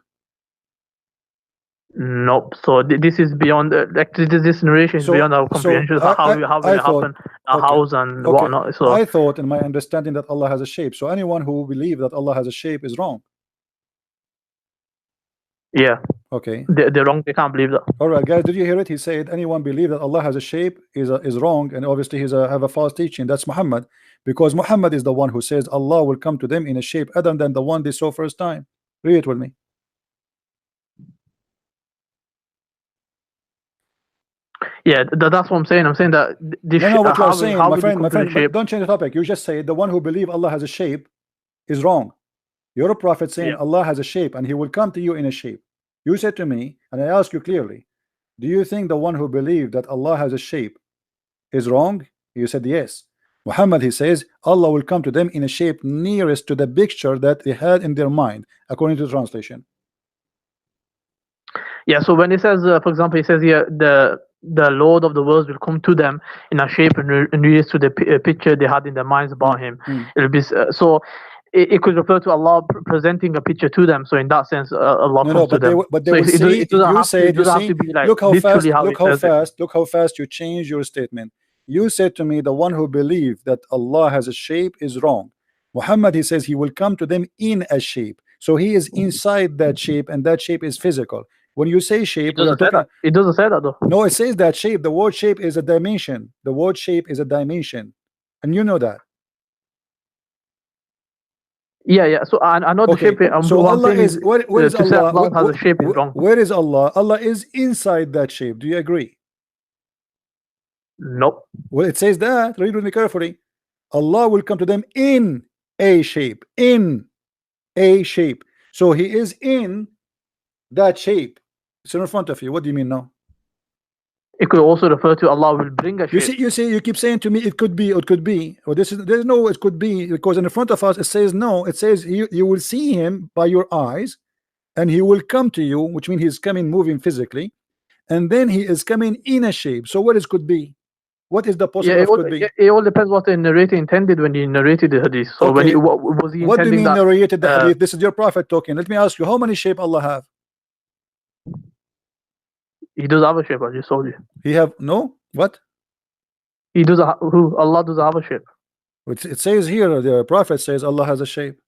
Nope. So this is beyond this narration is beyond our comprehension. How will it happen? A house and whatnot. So I thought in my understanding that Allah has a shape. So anyone who believes that Allah has a shape is wrong. Yeah. Okay. They're wrong. They can't believe that. All right, guys. Did you hear it? He said anyone believe that Allah has a shape is wrong, and obviously have a false teaching. That's Muhammad, because Muhammad is the one who says Allah will come to them in a shape other than the one they saw first time. Read it with me. Yeah, that's what I'm saying. I'm saying that this what you're saying, my friend, don't change the topic. You just say the one who believes Allah has a shape is wrong. You're a prophet saying Allah has a shape and he will come to you in a shape. You said to me, and I ask you clearly, do you think the one who believed that Allah has a shape is wrong? You said yes. Muhammad, he says Allah will come to them in a shape nearest to the picture that they had in their mind, according to the translation. Yeah, so when it says, for example, it says here the Lord of the worlds will come to them in a shape and nearest to the picture they had in their minds about him. It'll be so. It could refer to Allah presenting a picture to them. So in that sense, Allah comes to them. But they will see. It doesn't have to be like look how fast you change your statement. You said to me the one who believed that Allah has a shape is wrong. Muhammad, he says he will come to them in a shape. So he is inside that shape, and that shape is physical. When you say shape, it doesn't say that though. No, it says that shape. The word shape is a dimension. The word shape is a dimension, and you know that. Yeah. So I know the shape. So Allah is where is Allah? Allah has a shape is wrong. Where is Allah? Allah is inside that shape. Do you agree? Nope. Well, it says that. Read with me carefully. Allah will come to them in a shape. In a shape. So he is in that shape. It's in front of you. What do you mean now? It could also refer to Allah will bring a shape. You keep saying to me it could be, it could be. Well, there's no it could be, because in front of us it says no. It says you will see him by your eyes, and he will come to you, which means he's coming moving physically, and then he is coming in a shape. So what is could be? What is the possible could be? It all depends what the narrator intended when he narrated the hadith. So when he was he intending what do you mean that, narrated the hadith? This is your prophet talking. Let me ask you, how many shape Allah have? He does have a shape. I just told you. He have no what? He does. Allah does have a shape. It says here, the prophet says Allah has a shape.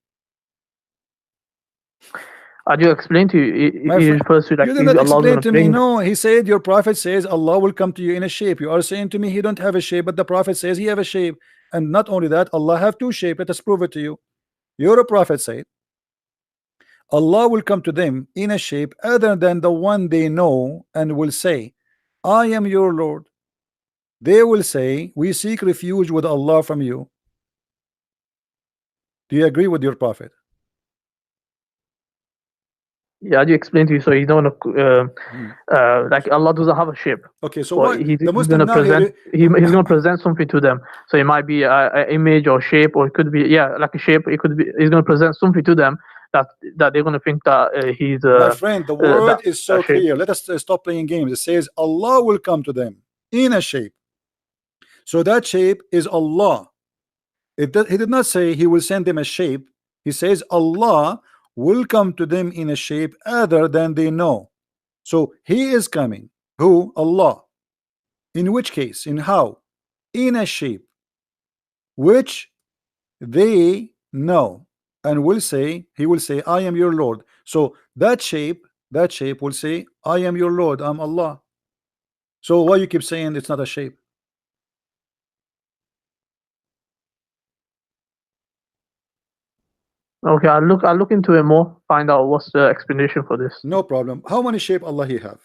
I just explained to you. He refers to like you did not explain to me. No, he said your prophet says Allah will come to you in a shape. You are saying to me he don't have a shape, but the prophet says he have a shape. And not only that, Allah have two shapes. Let us prove it to you. Your prophet said Allah will come to them in a shape other than the one they know, and will say, I am your Lord. They will say, we seek refuge with Allah from you. Do you agree with your prophet? Yeah, I just explained to you. So he's not like Allah doesn't have a shape. Okay, so what he's going to present something to them. So it might be an image or shape, or it could be like a shape. It could be he's going to present something to them that they're going to think that he's my friend, the word is so clear. Let us stop playing games. It says Allah will come to them in a shape. So that shape is Allah. He did not say he will send them a shape. He says Allah will come to them in a shape other than they know. So he is coming. Who? Allah. In which case? In how? In a shape which they know, and will say, he will say, I am your Lord. So that shape will say, I am your Lord, I'm Allah. So why you keep saying it's not a shape? Okay, I'll look into it more, find out what's the explanation for this. No problem. How many shape Allah he have?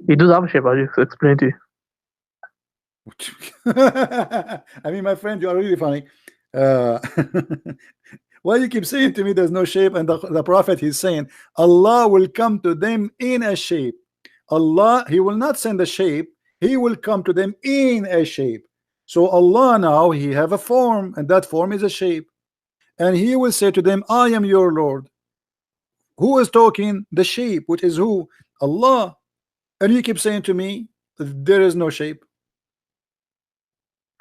He does have a shape, I'll just explain to you. I mean, my friend, you are really funny. Why you keep saying to me there's no shape, and the prophet he's saying Allah will come to them in a shape. Allah, he will not send a shape, he will come to them in a shape. So Allah now, he have a form, and that form is a shape, and he will say to them, I am your Lord. Who is talking? The shape, which is who? Allah. And you keep saying to me there is no shape.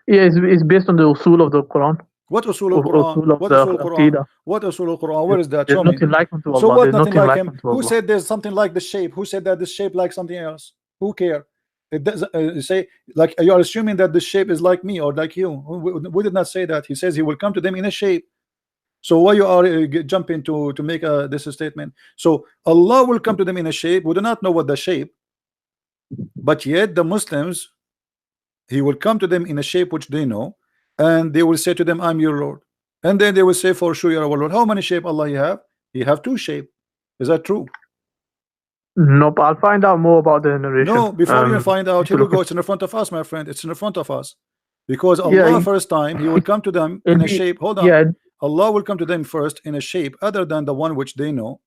Yeah, it's based on the usul of the Quran. What usul al-Quran? What usul al-Quran? What usul al-Quran? Where is that? There's nothing like unto Allah. So what? There's Nothing like him. Who Allah. said there's something like the shape? Who said that this shape like something else? Who care? It does say, like, you are assuming that the shape is like me or like you. We did not say that. He says he will come to them in a shape. So why you are jumping to make this statement? So Allah will come to them in a shape. We do not know what the shape, but yet the Muslims, he will come to them in a shape which they know, and they will say to them, I'm your Lord. And then they will say, for sure, you're our Lord. How many shape Allah you have? You have two shape. Is that true? No, but I'll find out more about the narration. No, before you find out, here we go. It's in front of us, my friend. It's in front of us. Because Allah first time, he will come to them in a shape. Hold on. Yeah. Allah will come to them first in a shape other than the one which they know.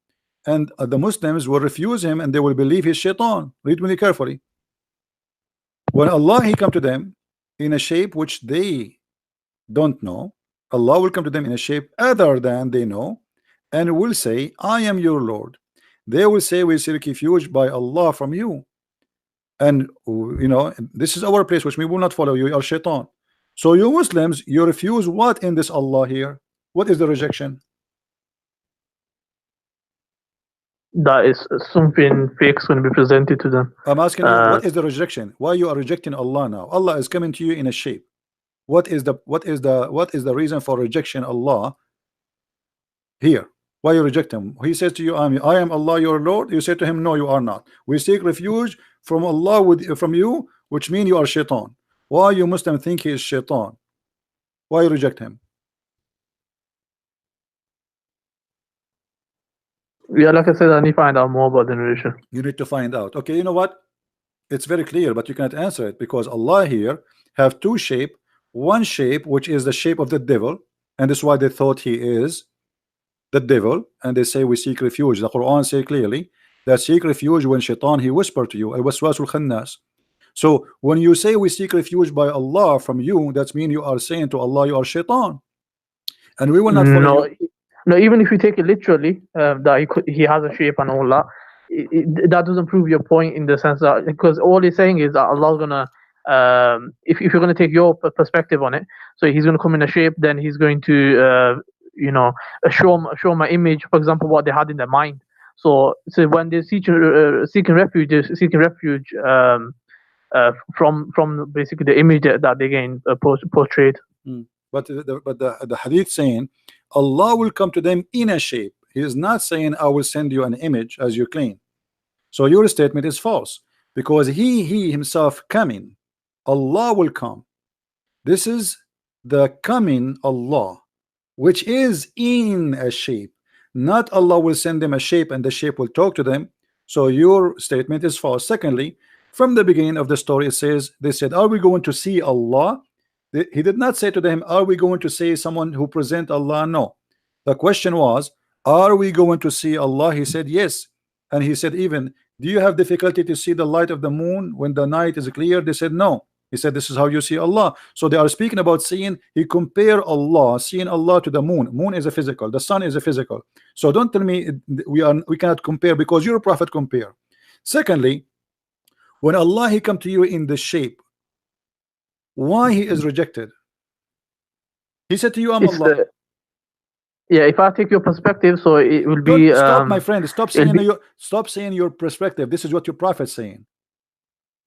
And the Muslims will refuse him, and they will believe he's shaitan. Read me carefully. When Allah, he come to them in a shape which they don't know, Allah will come to them in a shape other than they know, and will say, I am your Lord. They will say, we seek refuge by Allah from you, and you know, this is our place which we will not follow you, you are shaitan. So you Muslims, you refuse what in this Allah here? What is the rejection? That is something fake is going to be presented to them. I'm asking you, what is the rejection? Why you are rejecting Allah now? Allah is coming to you in a shape. What is the reason for rejection Allah here? Why you reject him? He says to you, I am Allah your Lord. You say to him, no, you are not. We seek refuge from Allah from you, which means you are shaitan. Why you Muslim think he is shaitan? Why you reject him? Yeah, like I said, I need to find out more about the narration. You need to find out. Okay, you know what? It's very clear, but you cannot answer it because Allah here have two shape. One shape which is the shape of the devil, and that's why they thought he is the devil, and they say we seek refuge. The Quran say clearly that seek refuge when shaitan he whisper to you, al-waswasul khannas. So when you say we seek refuge by Allah from you, that means you are saying to Allah you are shaitan, and we will not follow you. No, even if you take it literally, that he has a shape and all that, that doesn't prove your point in the sense that, because all he's saying is that Allah's gonna, if you're gonna take your perspective on it, so he's gonna come in a shape, then he's going to, you know, show my image, for example, what they had in their mind. So when they're seeking refuge, from basically the image that they gain portrayed. But the hadith saying Allah will come to them in a shape. He is not saying I will send you an image as you claim. So your statement is false because he himself coming. Allah will come. This is the coming Allah, which is in a shape. Not Allah will send them a shape and the shape will talk to them. So your statement is false. Secondly, from the beginning of the story it says, they said, are we going to see Allah? He did not say to them, are we going to see someone who present Allah? No. The question was, are we going to see Allah? He said yes. And he said, even, do you have difficulty to see the light of the moon when the night is clear? They said no. He said this is how you see Allah. So they are speaking about seeing. He compare Allah, seeing Allah, to the moon. Moon is a physical, the sun is a physical. So don't tell me we cannot compare because your prophet compare. Secondly, when Allah he come to you in the shape, why he is rejected? He said to you, I'm Allah. Yeah, if I take your perspective, so it will be. Stop, my friend. Stop saying your perspective. This is what your prophet's saying.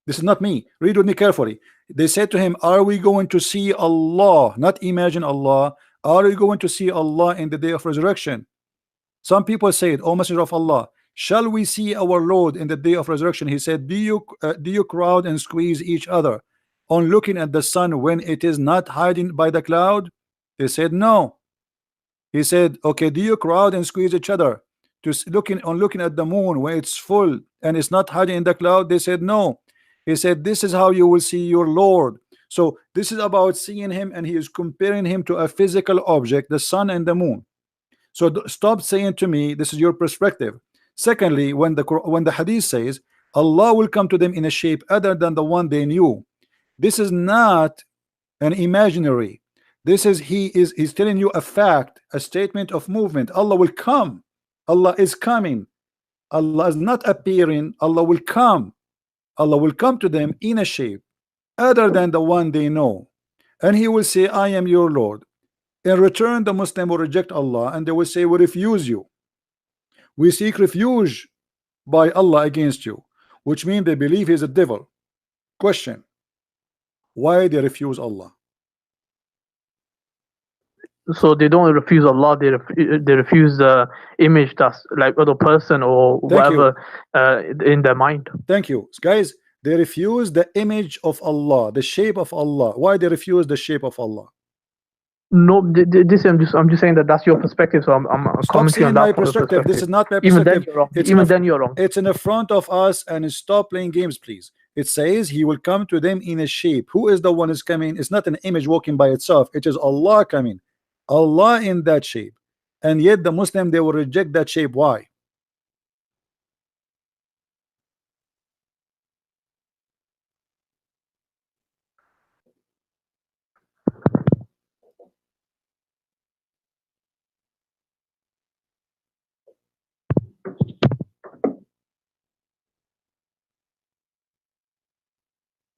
This is not me. Read with me carefully. They said to him, "Are we going to see Allah? Not imagine Allah. Are we going to see Allah in the day of resurrection?" Some people say it, "O Messenger of Allah, shall we see our Lord in the day of resurrection?" He said, do you crowd and squeeze each other on looking at the sun when it is not hiding by the cloud? They said no. He said, okay, do you crowd and squeeze each other to looking at the moon when it's full and it's not hiding in the cloud? They said no. He said, this is how you will see your Lord. So this is about seeing him, and he is comparing him to a physical object, the sun and the moon. So stop saying to me this is your perspective. Secondly, when the hadith says Allah will come to them in a shape other than the one they knew, this is not an imaginary. This is he's telling you a fact, a statement of movement. Allah will come. Allah is coming. Allah is not appearing. Allah will come. Allah will come to them in a shape other than the one they know, and he will say, I am your Lord. In return, the Muslim will reject Allah, and they will say, we refuse you. We seek refuge by Allah against you, which means they believe he's a devil. Question: why they refuse Allah? So they don't refuse Allah, they refuse the image that's like other person or whatever in their mind. Thank you, guys. They refuse the image of Allah, the shape of Allah. Why they refuse the shape of Allah? No, this I'm just saying that that's your perspective. So I'm commenting on that my perspective. This is not my perspective. Even then you're wrong. Then you're wrong. It's in the front of us, and stop playing games, please. It says he will come to them in a shape. Who is the one is coming? It's not an image walking by itself. It is Allah coming. Allah in that shape, and yet the Muslim, they will reject that shape. Why?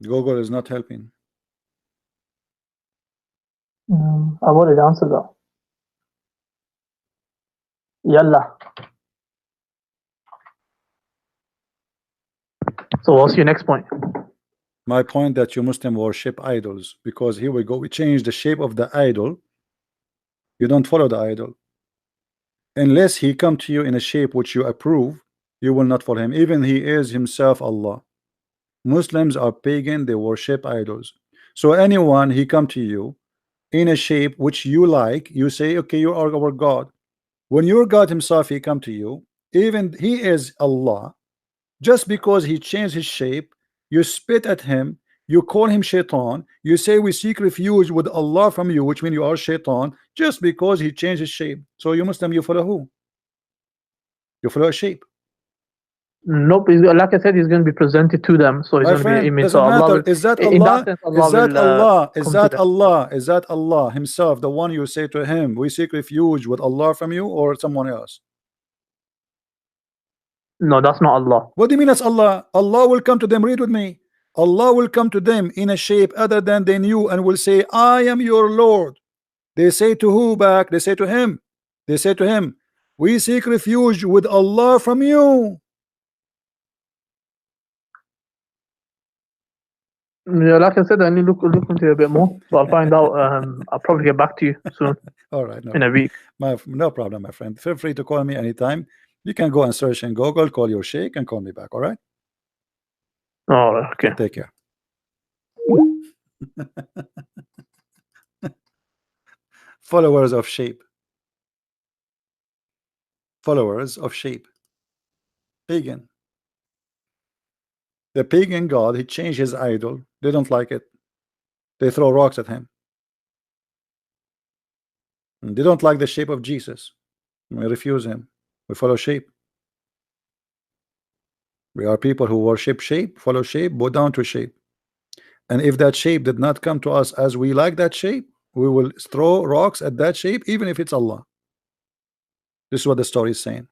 Google is not helping. I've already answered that. Yalla. So what's your next point? My point that you Muslim worship idols, because here we go, we change the shape of the idol. You don't follow the idol unless he come to you in a shape which you approve. You will not follow him, even he is himself Allah. Muslims are pagan, they worship idols. So anyone he come to you in a shape which you like, you say, okay, you are our God. When your God himself he come to you, even he is Allah, just because he changed his shape, you spit at him, you call him shaitan, you say we seek refuge with Allah from you, which means you are shaitan, just because he changed his shape. So you Muslim, you follow who? You follow a shape. Nope, like I said, he's going to be presented to them, so he's going to be an image. So Allah is that Allah? Is that Allah? Is that Allah himself, the one you say to him, we seek refuge with Allah from you, or someone else? No, that's not Allah. What do you mean that's Allah? Allah will come to them. Read with me. Allah will come to them in a shape other than they knew, and will say, I am your Lord. They say to who back? They say to him. They say to him, we seek refuge with Allah from you. Yeah, like I said, I need to look into it a bit more. So I'll find out. I'll probably get back to you soon. All right, in a week. No problem, my friend. Feel free to call me anytime. You can go and search in Google, call your sheikh, and call me back. All right. All right. Okay. Take care. Followers of shape. Followers of shape. Pagan. The pagan god, he changed his idol. They don't like it. They throw rocks at him. And they don't like the shape of Jesus. We refuse him. We follow shape. We are people who worship shape, follow shape, bow down to shape. And if that shape did not come to us as we like that shape, we will throw rocks at that shape, even if it's Allah. This is what the story is saying.